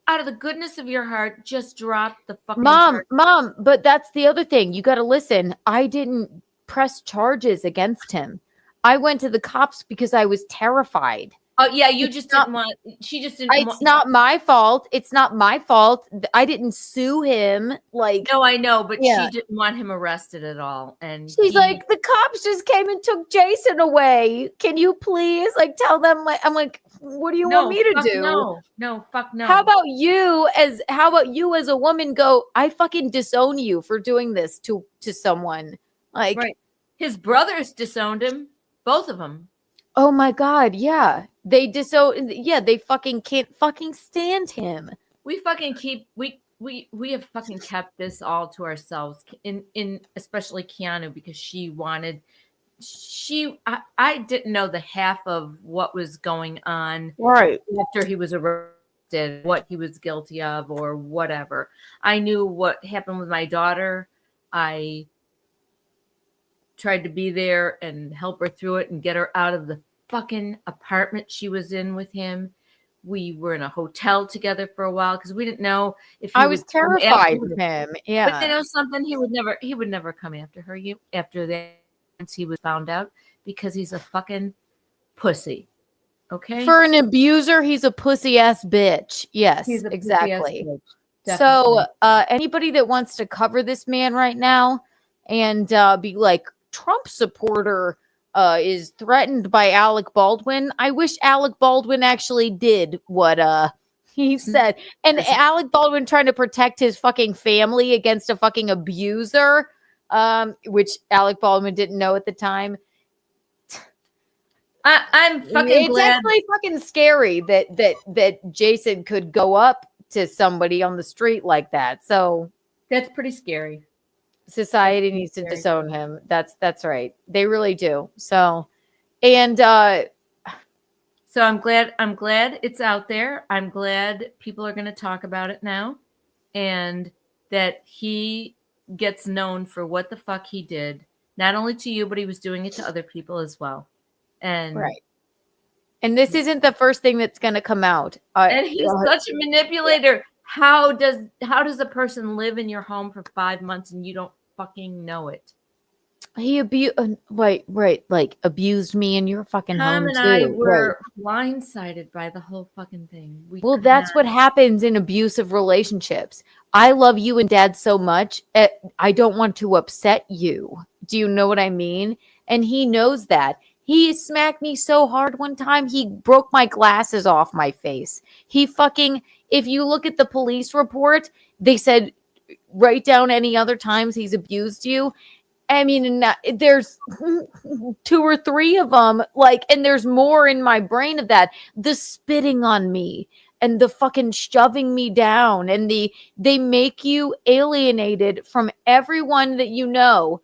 out of the goodness of your heart, just drop the fucking Mom, but that's the other thing. You got to listen. I didn't press charges against him. I went to the cops because I was terrified. Oh yeah, you just didn't want. She just didn't. It's not my fault. It's not my fault. I didn't sue him. Like, no, I know, but she didn't want him arrested at all. And she's like, the cops just came and took Jason away. Can you please tell them? I'm like, what do you want me to do? No, fuck no. How about you as a woman go? I fucking disown you for doing this to someone. Like, right. His brothers disowned him, both of them. Oh my God, yeah. They they fucking can't fucking stand him. We fucking we have fucking kept this all to ourselves, in especially Keanu, because I didn't know the half of what was going on after he was arrested, what he was guilty of or whatever. I knew what happened with my daughter. I tried to be there and help her through it and get her out of the fucking apartment she was in with him. We were in a hotel together for a while because we didn't know if he I was would come terrified after of her. him. But Yeah. you know something? He would never come after her. After that, once he was found out, because he's a fucking pussy. Okay. For an abuser, he's a pussy ass bitch. Yes, He's a pussy-ass exactly. bitch. So, Definitely. anybody that wants to cover this man right now and be like, Trump supporter is threatened by Alec Baldwin. I wish Alec Baldwin actually did what he said. And Alec Baldwin trying to protect his fucking family against a fucking abuser, which Alec Baldwin didn't know at the time. I'm fucking It's glad. actually fucking scary that Jason could go up to somebody on the street like that. So That's pretty scary. society needs to disown him. That's right. They really do. So, and So I'm glad it's out there. I'm glad people are going to talk about it now, and that he gets known for what the fuck he did, not only to you, but he was doing it to other people as well. And right. And this isn't the first thing that's going to come out. And he's such a manipulator. How does a person live in your home for 5 months and you don't fucking know it? He abused, right, like abused me in your fucking Tom home and too. I were Right. blindsided by the whole fucking thing. Well, that's what happens in abusive relationships. I love you and dad so much. I don't want to upset you. Do you know what I mean? And he knows that. He smacked me so hard one time, he broke my glasses off my face. He fucking, if you look at the police report, they said, write down any other times he's abused you. I mean, there's 2 or 3 of them, like, and there's more in my brain of that. The spitting on me and the fucking shoving me down, and they make you alienated from everyone that you know,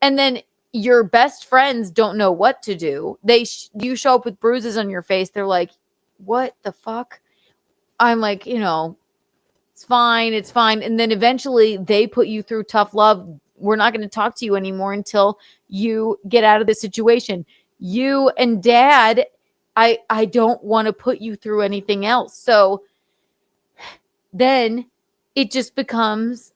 and then your best friends don't know what to do. You show up with bruises on your face. They're like, "What the fuck?" I'm like, it's fine, it's fine, and then eventually they put you through tough love. We're not going to talk to you anymore until you get out of this situation. You and dad, I don't want to put you through anything else. So then it just becomes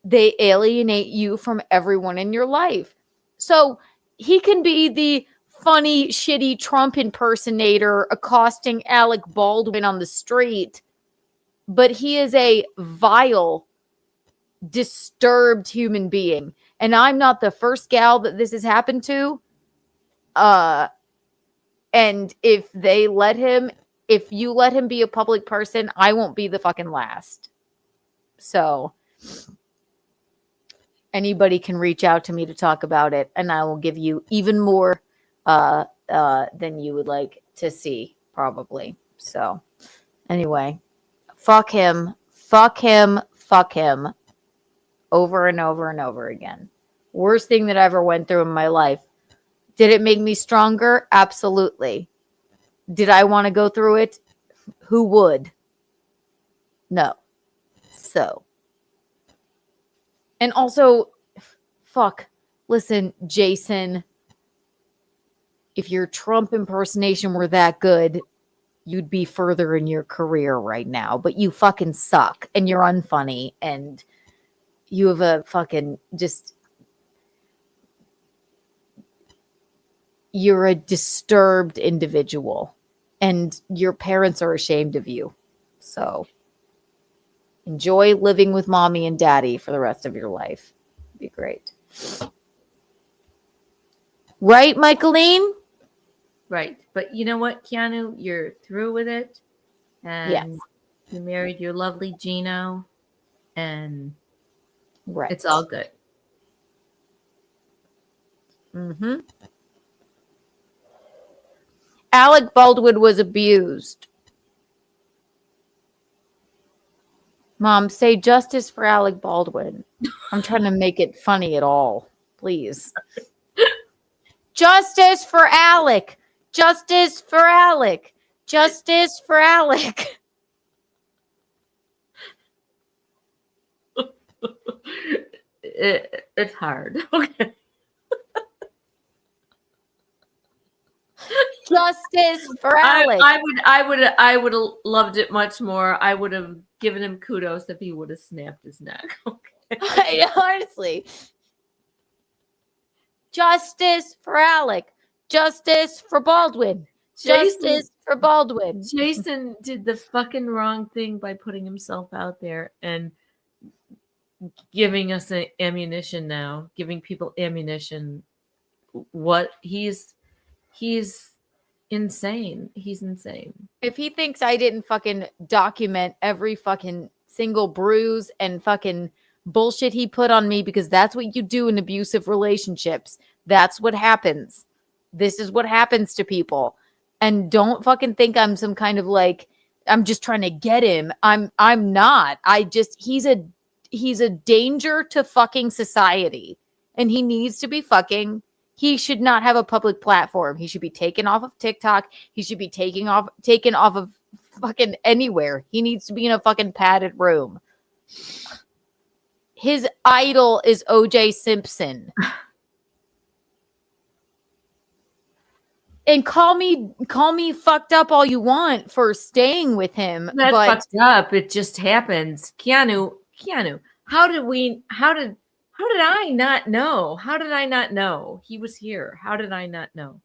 they alienate you from everyone in your life. So he can be the funny, shitty Trump impersonator accosting Alec Baldwin on the street, but he is a vile, disturbed human being. And I'm not the first gal that this has happened to. And if you let him be a public person, I won't be the fucking last. So anybody can reach out to me to talk about it, and I will give you even more than you would like to see, probably. So anyway, fuck him, fuck him, fuck him, over and over and over again. Worst thing that I ever went through in my life. Did it make me stronger? Absolutely. Did I want to go through it? Who would? No. So. And also, fuck. Listen, Jason, if your Trump impersonation were that good, you'd be further in your career right now. But you fucking suck, and you're unfunny, and you have a fucking just... You're a disturbed individual, and your parents are ashamed of you. So enjoy living with mommy and daddy for the rest of your life. It'd be great. Right, Michaeline? Right. But you know what, Keanu? You're through with it. And Yes. you married your lovely Gino. And right. It's all good. Mm-hmm. Alec Baldwin was abused. Mom, say justice for Alec Baldwin. I'm trying to make it funny at all. Please. Justice for Alec. Justice for Alec. Justice for Alec. It's hard. Okay. Justice for Alec. I would have loved it much more. I would have given him kudos if he would have snapped his neck. Okay. Honestly. Justice for Alec. Justice for Baldwin. Justice for Baldwin. Jason did the fucking wrong thing by putting himself out there and giving us ammunition now, giving people ammunition. What he's insane. He's insane. If he thinks I didn't fucking document every fucking single bruise and fucking bullshit he put on me, because that's what you do in abusive relationships. That's what happens. This is what happens to people. And don't fucking think I'm some kind of like, I'm just trying to get him. I'm not. He's a danger to fucking society. And he needs to be he should not have a public platform. He should be taken off of TikTok. He should be taken off of fucking anywhere. He needs to be in a fucking padded room. His idol is OJ Simpson. And call me fucked up all you want for staying with him. That's but fucked up. It just happens. Keanu, how did I not know? How did I not know? He was here. How did I not know?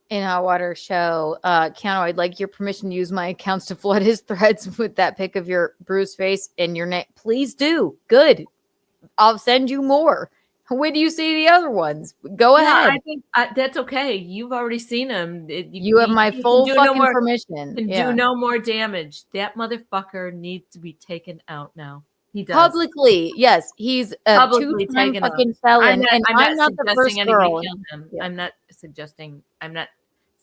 In Hot Water Show, Keanu, I'd like your permission to use my accounts to flood his threads with that pic of your bruised face and your neck. Please do. Good. I'll send you more. When do you see the other ones? Go ahead. I think that's okay. You've already seen them. You have my full fucking permission. Do no more damage. That motherfucker needs to be taken out now. He does. Publicly, yes. He's a two-time fucking felon. I'm not the first girl. Yeah. I'm not suggesting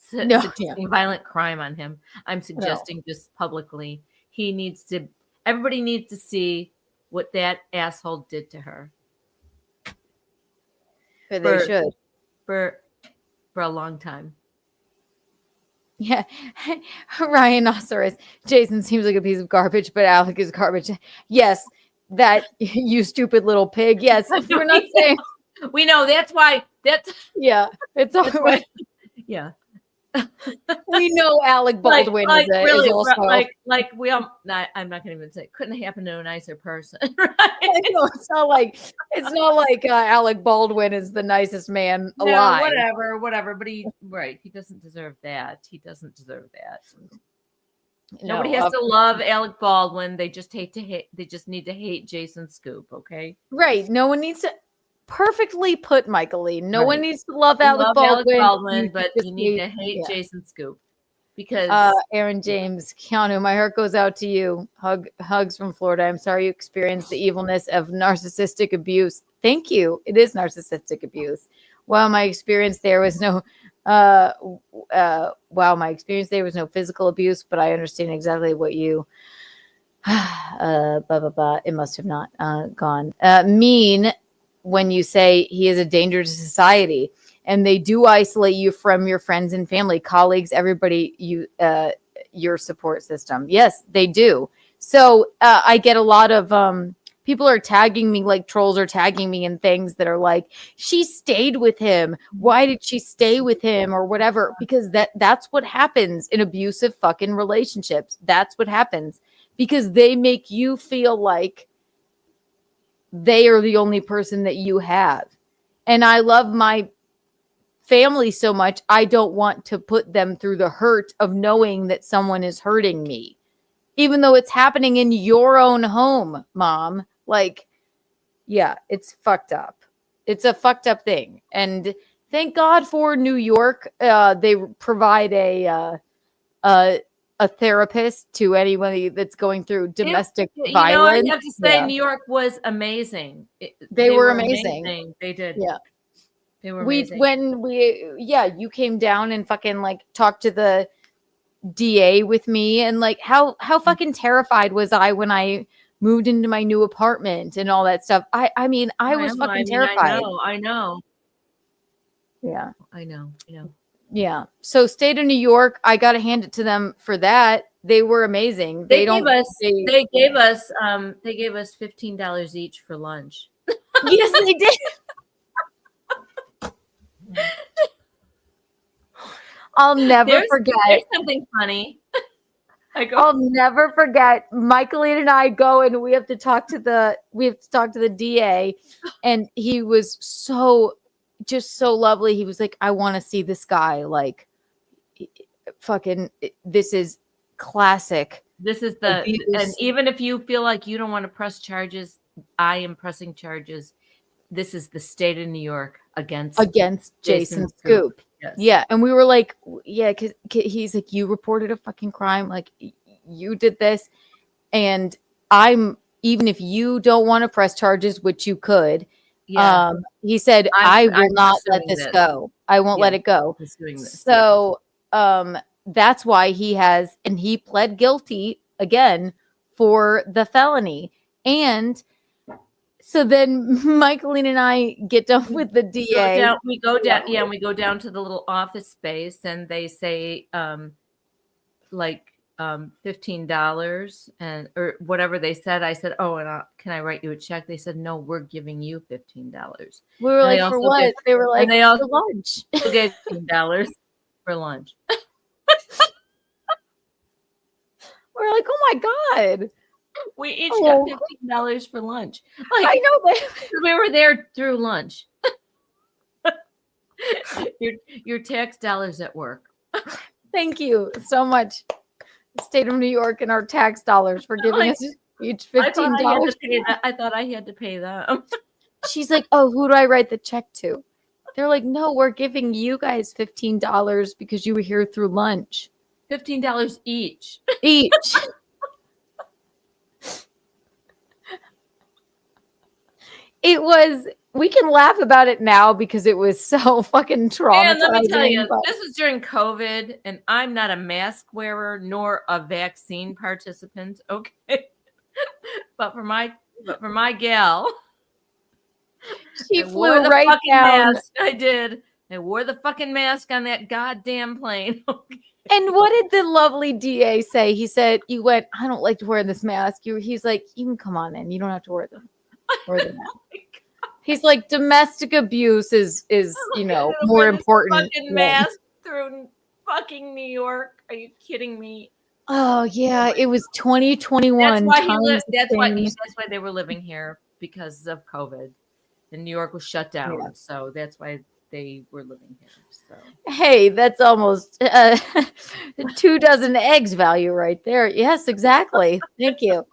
suggesting violent crime on him. I'm suggesting just publicly. Everybody needs to see what that asshole did to her. But they should. For a long time. Yeah. Rhinoceros. Jason seems like a piece of garbage, but Alec is garbage. Yes. That you stupid little pig. Yes. We're not saying. We know that's why. Yeah. It's all right. Yeah. We know Alec Baldwin is also like we all. I'm not going to even say it couldn't happen to a nicer person. Right? No, it's not like Alec Baldwin is the nicest man alive. Whatever. But he doesn't deserve that. He doesn't deserve that. No, Nobody has to love Alec Baldwin. They just need to hate Jason Scoop. Okay. Right. No one needs to. Perfectly put, Michaeline. No one needs to love Alec Baldwin, but you need to hate Jason Scoop because Aaron James, Keanu, my heart goes out to you. Hugs from Florida. I'm sorry you experienced the evilness of narcissistic abuse. Thank you. It is narcissistic abuse. While my experience there was no physical abuse, but I understand exactly what you it must have not gone. Mean when you say he is a danger to society, and they do isolate you from your friends and family, colleagues, everybody, your support system. Yes, they do. So I get a lot of people are tagging me, like trolls are tagging me in things that are like, she stayed with him. Why did she stay with him or whatever? Because that's what happens in abusive fucking relationships. That's what happens because they make you feel like they are the only person that you have. And I love my family so much. I don't want to put them through the hurt of knowing that someone is hurting me, even though it's happening in your own home, Mom. Like, yeah, it's fucked up. It's a fucked up thing. And thank God for New York. They provide a therapist to anybody that's going through domestic violence. I have to say, New York was amazing. They were amazing. They did. Yeah. They were amazing. You came down and fucking like talked to the DA with me, and like how fucking terrified was I when I moved into my new apartment and all that stuff. I was fucking terrified. I know. Yeah. I know. Yeah. So state of New York, I got to hand it to them for that. They were amazing. They gave us $15 each for lunch. Yes, they did. I'll never forget. There's something funny. I'll never forget. Michaeline and I go and we have to talk to the DA, and he was just so lovely. He was like, I want to see this guy. Like, fucking, this is classic. This is and even if you feel like you don't want to press charges, I am pressing charges. This is the state of New York against Jason Scoop. Yes. Yeah. And we were like, yeah, because he's like, you reported a fucking crime. Like, you did this. And even if you don't want to press charges, which you could, he said, I will not let this go. I won't let it go. So that's why he pled guilty again for the felony. And so then Michaeline and I get done with the DA. We go down to the little office space, and they say $15 or whatever they said. I said, oh, and can I write you a check? They said, no, we're giving you $15. We were like, for what? They were like, they also for lunch. gave $15 for lunch. We're like, oh my God. We each got $15 for lunch. Like, I know that we were there through lunch. your tax dollars at work. Thank you so much, State of New York, and our tax dollars for giving us each $15. I thought I had to pay them. She's like, oh, who do I write the check to? They're like, no, we're giving you guys $15 because you were here through lunch. $15 each. We can laugh about it now because it was so fucking traumatizing. And let me tell you, this is during COVID, and I'm not a mask wearer nor a vaccine participant. Okay. but for my gal, she flew right down. Mask. I did. I wore the fucking mask on that goddamn plane. Okay. And what did the lovely DA say? He said, you went, I don't like to wear this mask. He's like, you can come on in. You don't have to wear the mask. He's like, domestic abuse is more important. Fucking mask through fucking New York. Are you kidding me? Oh yeah, it was 2021. That's why they were living here, because of COVID. And New York was shut down, so that's why they were living here. So hey, that's almost 2 dozen eggs value right there. Yes, exactly. Thank you.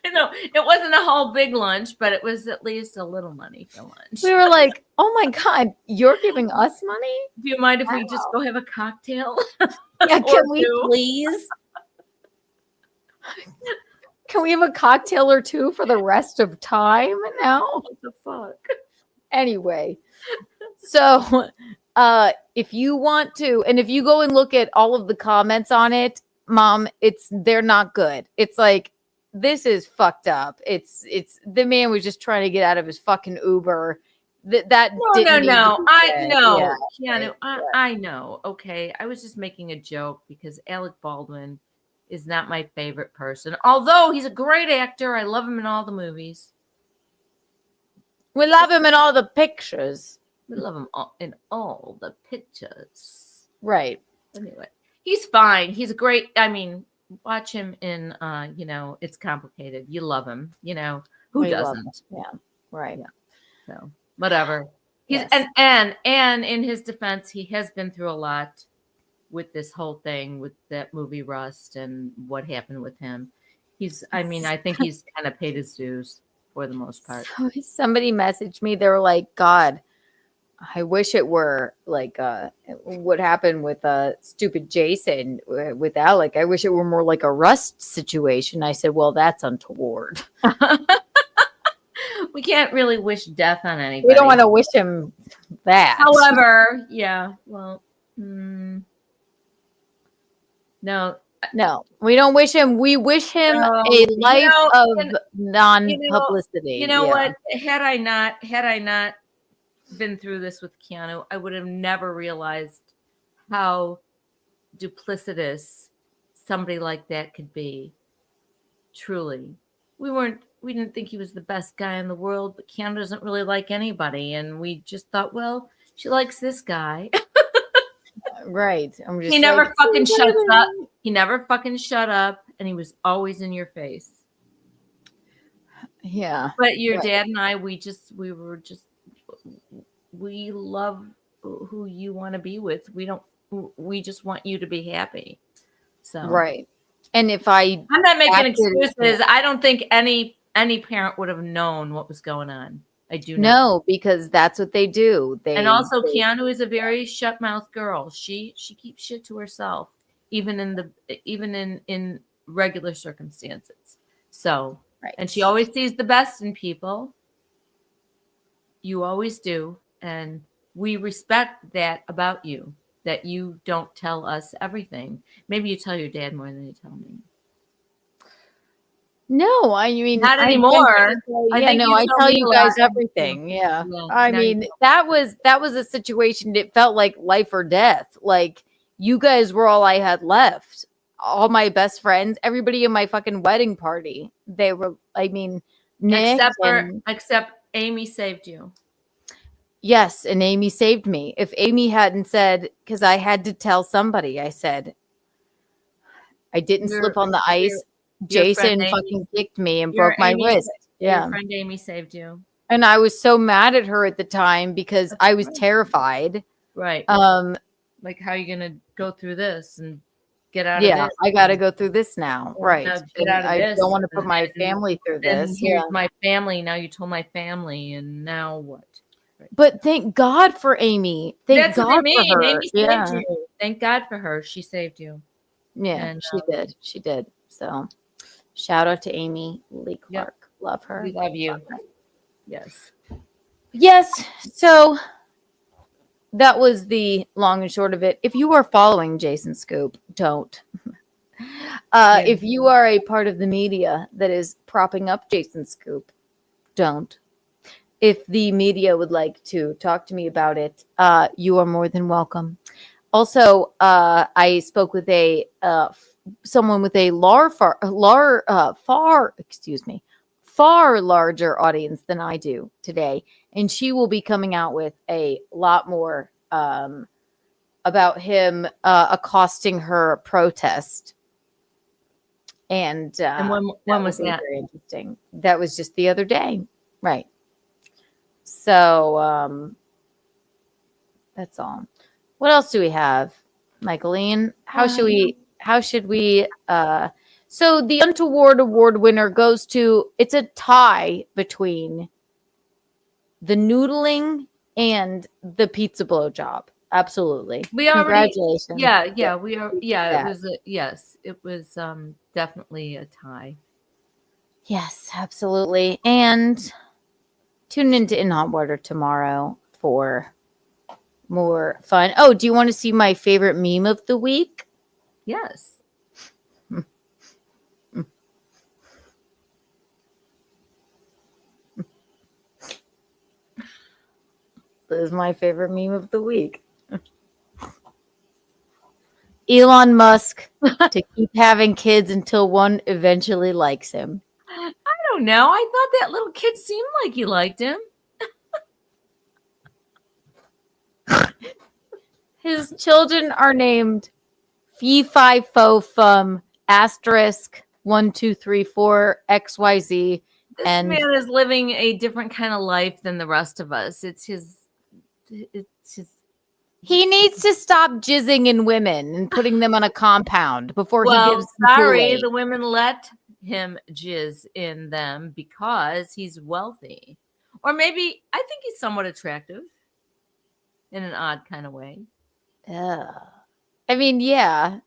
I know it wasn't a whole big lunch, but it was at least a little money for lunch. We were like, oh my God, you're giving us money? Do you mind if we just go have a cocktail? Yeah, can we please? Can we have a cocktail or two for the rest of time now? What the fuck? Anyway, so if you want to, and if you go and look at all of the comments on it, Mom, they're not good. It's like, this is fucked up. It's the man was just trying to get out of his fucking Uber. No. I know, yeah, Keanu. I know. Okay, I was just making a joke because Alec Baldwin is not my favorite person. Although he's a great actor, I love him in all the movies. We love him in all the pictures. We love him in all the pictures. Right. Anyway, he's fine. He's a great. I mean, watch him in. It's Complicated. You love him. Who doesn't? Yeah. Right. Yeah. So whatever. He's and in his defense, he has been through a lot with this whole thing with that movie Rust and what happened with him. I think he's kind of paid his dues for the most part. So somebody messaged me. They were like, God, I wish it were like what happened with stupid Jason with Alec. I wish it were more like a Rust situation. I said, well, that's untoward. We can't really wish death on anybody. We don't want to wish him that. However, yeah, well, no, we don't wish him. We wish him a life of non-publicity. What? Had I not been through this with Keanu, I would have never realized how duplicitous somebody like that could be. Truly, we didn't think he was the best guy in the world, but Keanu doesn't really like anybody, and we just thought, well, she likes this guy. Right. I'm just He never like, fucking shuts up. He never fucking shut up, and he was always in your face. Yeah. But your Right. dad and I, we love who you want to be with. We just want you to be happy. So Right. And if I'm not making excuses. I don't think any parent would have known what was going on. I do not. No, because that's what they do. And also, Keanu is a very shut mouth girl. She keeps shit to herself, even in regular circumstances. So, right. And she always sees the best in people. You always do, and we respect that about you. That you don't tell us everything. Maybe you tell your dad more than you tell me. No, I mean not anymore. I tell you guys everything. Yeah. I mean, that was a situation that felt like life or death. Like you guys were all I had left. All my best friends, everybody in my fucking wedding party. They were, I mean, Nick except Amy saved you. Yes, and Amy saved me. If Amy hadn't said, because I had to tell somebody, I said, I didn't slip on the ice. Jason fucking kicked me and broke my wrist. Yeah. Your friend Amy saved you. And I was so mad at her at the time because I was terrified. Right. Like, how are you going to go through this and get out of this? Yeah, I got to go through this now. Right. Now get out of I this. don't want to put my family through this. Here's my family. Now you told my family, and now what? Right. But thank God for Amy. Thank God for her. Amy saved you. Thank God for her. She saved you. Yeah, and, she did. She did. So shout out to Amy Lee Clark. Yep. Love her. We love you. Yes. Yes. So that was the long and short of it. If you are following Jason Scoop, don't. If you are a part of the media that is propping up Jason Scoop, don't. If the media would like to talk to me about it, you are more than welcome. Also, I spoke with someone with a far larger audience than I do today, and she will be coming out with a lot more about him accosting her protest. And when was that? Very interesting. That was just the other day, right? So that's all. What else do we have, Michaeline? How should we so the Untoward award winner goes to, it's a tie between the noodling and the pizza blowjob. Absolutely. Congratulations. It was definitely a tie. Yes, absolutely. And tune into In Hot Water tomorrow for more fun. Oh, do you want to see my favorite meme of the week? Yes. This is my favorite meme of the week. Elon Musk to keep having kids until one eventually likes him. I don't know. I thought that little kid seemed like he liked him. His children are named Fee Fi Fo Fum asterisk 1 2 3 4 XYZ. This man is living a different kind of life than the rest of us. It's his. He needs to stop jizzing in women and putting them on a compound before he gives them Kool-Aid. The women let him jizz in them because he's wealthy. Or maybe, I think he's somewhat attractive in an odd kind of way. I mean, yeah.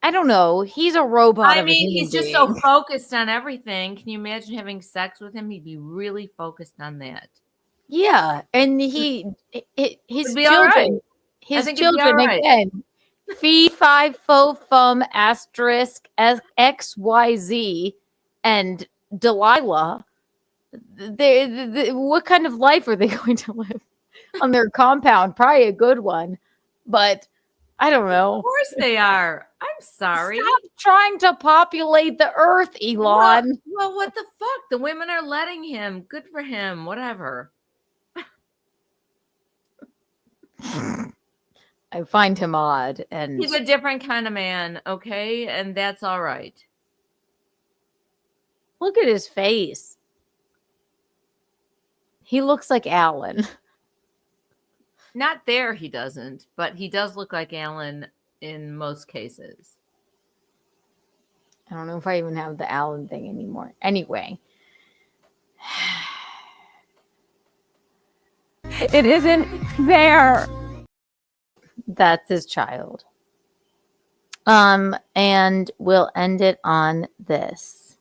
I don't know. He's a robot. I mean, he's just so focused on everything. Can you imagine having sex with him? He'd be really focused on that. Yeah, and his children, right. his children again, Fee Fi Fo Fum asterisk XYZ and Delilah. What kind of life are they going to live on their compound? Probably a good one, but I don't know. Of course they are. I'm sorry. Stop trying to populate the earth, Elon. Well, what the fuck? The women are letting him. Good for him. Whatever. I find him odd, and He's a different kind of man, okay? And that's all right. look at his face. He looks like Alan. Not there, he doesn't, but he does look like Alan in most cases. I don't know if I even have the Alan thing anymore. Anyway. It isn't fair. That's his child. And we'll end it on this.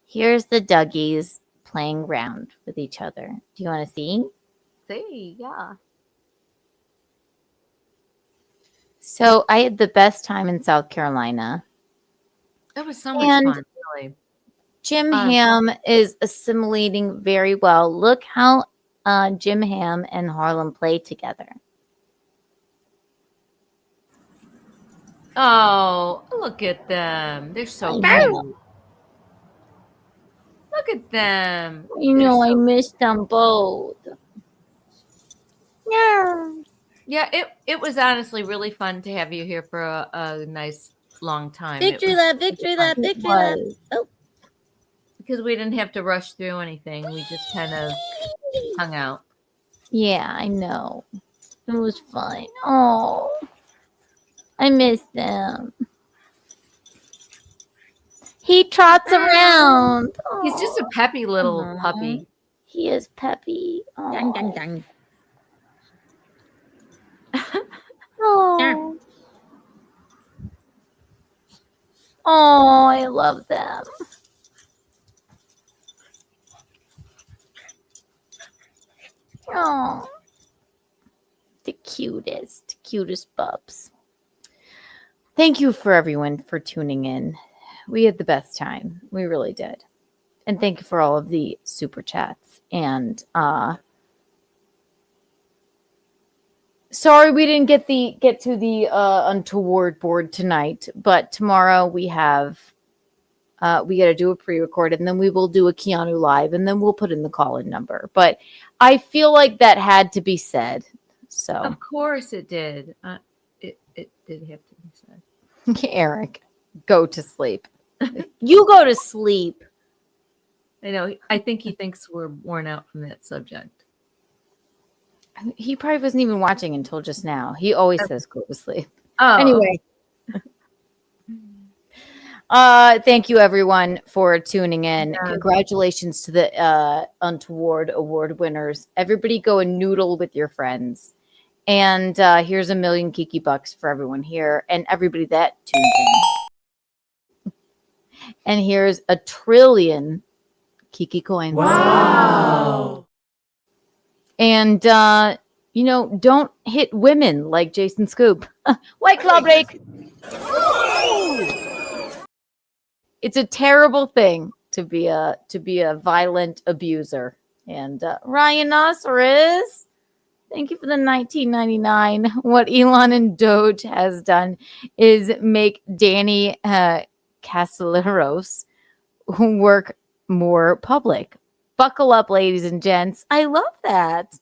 Here's the Dougies playing around with each other. Do you want to see? See, yeah. So I had the best time in South Carolina. It was so much fun, really. Jim Ham is assimilating very well. Look how Jim Ham and Harlem play together. Oh, look at them. They're so cute. Look at them. You know, I missed them both. Yeah, it was honestly really fun to have you here for a nice long time. Victory lap, victory lap, victory lap. Oh. Because we didn't have to rush through anything. We just kind of hung out. Yeah, I know. It was fun. Oh, I miss them. He trots around. He's just a peppy little puppy. He is peppy. Oh. Dun, dun, dun. Oh. Oh, I love them. Oh, the cutest pups. Thank you for everyone for tuning in. We had the best time. We really did. And thank you for all of the super chats. And sorry we didn't get to the Untoward board tonight, but tomorrow we have we got to do a pre-record, and then we will do a Keanu live, and then we'll put in the call-in number. But I feel like that had to be said. So of course it did. It did have to be said. Eric, go to sleep. You go to sleep. I know. I think he thinks we're worn out from that subject. He probably wasn't even watching until just now. He always says go to sleep. Oh. Anyway. Thank you everyone for tuning in. Yeah. Congratulations to the Untoward award winners. Everybody go and noodle with your friends. And here's $1 million Kiki bucks for everyone here and everybody that tuned in. And here's 1 trillion Kiki coins. Wow. And don't hit women like Jason Scoop. White Claw break. It's a terrible thing to be a violent abuser. And Rhinoceros, thank you for the $19.99. What Elon and Doge has done is make Danny Casalleros work more public. Buckle up, ladies and gents. I love that.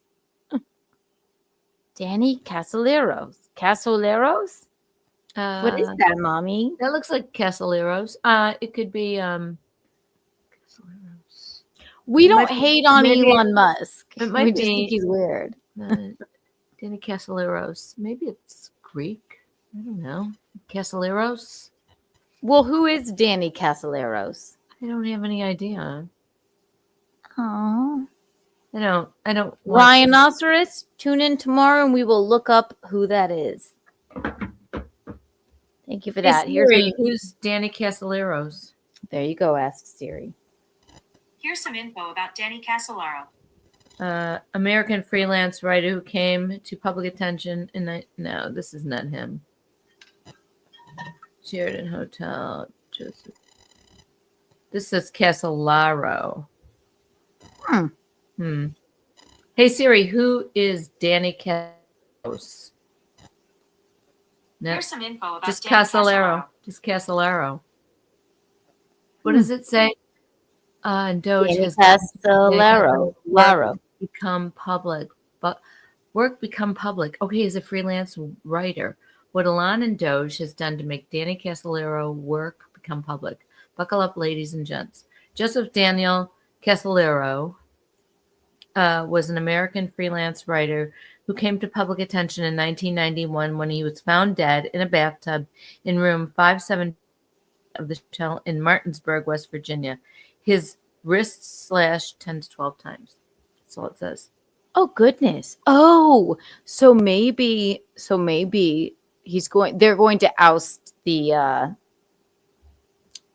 Danny Casalleros. Casalleros? What is that, Mommy? That looks like Casalleros. It could be Casalleros. We don't hate on Elon Musk. It might we be, just think he's weird. Danny Casalleros. Maybe it's Greek. I don't know. Casalleros? Well, who is Danny Casalleros? I don't have any idea. Oh. I don't. Rhinoceros, tune in tomorrow and we will look up who that is. Thank you for that. Siri, who's Danny Casalleros? There you go. Ask Siri. Here's some info about Danny Casallaro. American freelance writer who came to public attention no, this is not him. Sheridan Hotel. Joseph. This says Casallaro. Hey Siri, who is Danny Casalleros? No, here's some info about just Danny Casallaro. Just Casallaro. What does it say? Doge Danny has Casallaro. become public, but Work become public. Okay, he's a freelance writer. What Alon and Doge has done to make Danny Casolaro work become public. Buckle up, ladies and gents. Joseph Daniel Casolaro was an American freelance writer who came to public attention in 1991 when he was found dead in a bathtub in room 570 of the hotel in Martinsburg, West Virginia. His wrists slashed 10 to 12 times. That's all it says. Oh goodness. Oh, so maybe they're going to oust the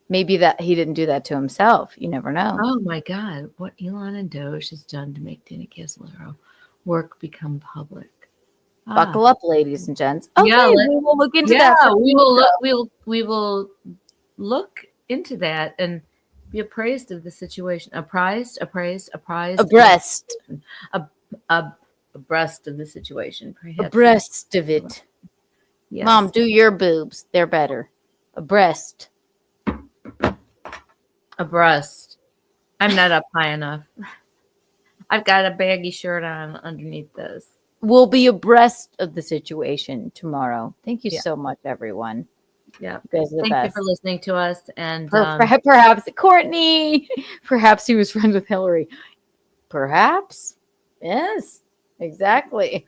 maybe that he didn't do that to himself. You never know. Oh my God. What Elon and Doge has done to make Danny Casolaro work become public. Buckle up, ladies and gents. Okay, yeah, we will look into that. We will look into that and be appraised of the situation. Abreast of the situation. Perhaps. Abreast of it. Yes. Mom, do your boobs. They're better. Abreast. I'm not up high enough. I've got a baggy shirt on underneath this. We'll be abreast of the situation tomorrow. Thank you so much, everyone. Yeah. You guys are the Thank best. you for listening to us. And perhaps Courtney. Perhaps he was friends with Hillary. Perhaps. Yes, exactly.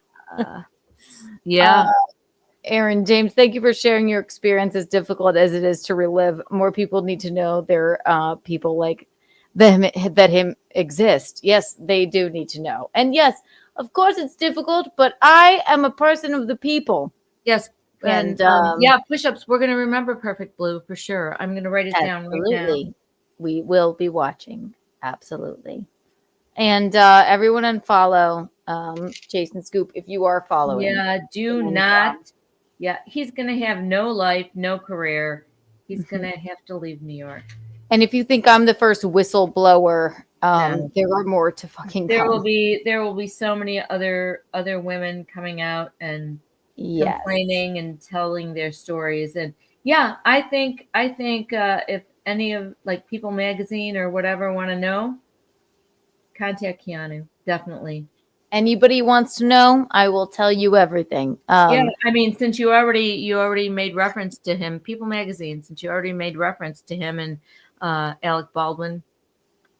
Aaron James, thank you for sharing your experience, as difficult as it is to relive. More people need to know there are people like them that him exist. Yes, they do need to know. And yes, of course it's difficult, but I am a person of the people. Yes. And push-ups. We're going to remember Perfect Blue for sure. I'm going to write it down right now. We will be watching. Absolutely. And everyone unfollow Jason Scoop if you are following. Yeah, do not. Yeah, he's going to have no life, no career. He's going to have to leave New York. And if you think I'm the first whistleblower, there are more to fucking there come. will be so many other women coming out and complaining and telling their stories. And yeah, I think if any of like People Magazine or whatever want to know, contact Keanu. Definitely. Anybody wants to know, I will tell you everything. I mean, since you already made reference to him, People Magazine, since you already made reference to him and Alec Baldwin,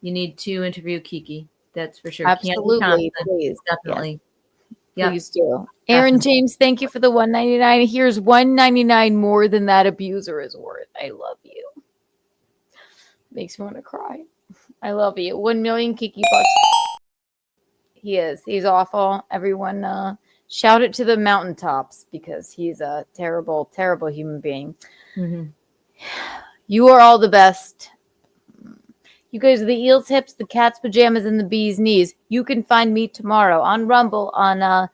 you need to interview Kiki. That's for sure. Absolutely, please. Definitely. Yes. Please do. Aaron James, thank you for the $1.99. Here's $1.99 more than that abuser is worth. I love you. Makes me want to cry. I love you. 1 million Kiki bucks. He is. He's awful. Everyone shout it to the mountaintops because he's a terrible, terrible human being. Mm-hmm. You are all the best. You guys are the eel's hips, the cat's pajamas, and the bee's knees. You can find me tomorrow on Rumble on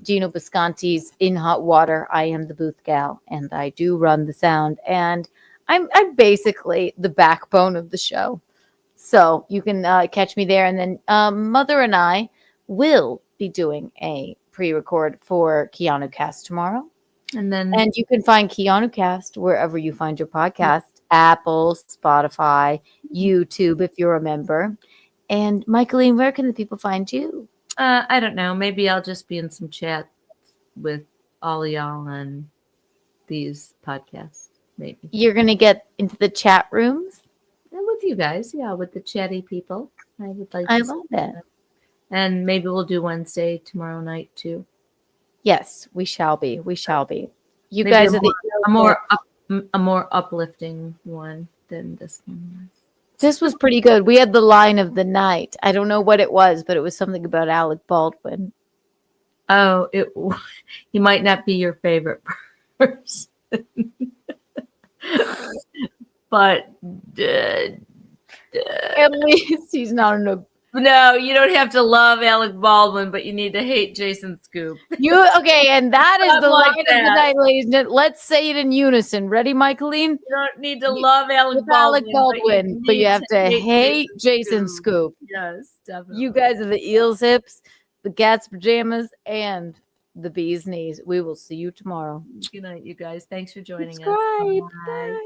Gino Bisconti's In Hot Water. I am the booth gal, and I do run the sound. And I'm basically the backbone of the show. So you can catch me there. And then Mother and I will be doing a pre-record for Keanu Cast tomorrow. And you can find Keanu Cast wherever you find your podcast. Apple, Spotify, YouTube, if you're a member. And Michaeline, where can the people find you? I don't know. Maybe I'll just be in some chat with all of y'all on these podcasts. Maybe you're gonna get into the chat rooms with you guys. Yeah, with the chatty people. I would like. I love that. And maybe we'll do Wednesday tomorrow night too. Yes, we shall be. We shall be. You maybe guys are a more uplifting one than this one was. This was pretty good. We had the line of the night. I don't know what it was, but it was something about Alec Baldwin. Oh, he might not be your favorite person. But at least he's not No, you don't have to love Alec Baldwin, but you need to hate Jason Scoop. And that is the line like of the night, ladies and gentlemen. Let's say it in unison. Ready, Michaeline? You don't need to love Alec Baldwin, but you have to hate Jason Scoop. Yes, definitely. You guys are the eel's hips, the cat's pajamas, and the bee's knees. We will see you tomorrow. Good night, you guys. Thanks for joining us. Subscribe. Bye.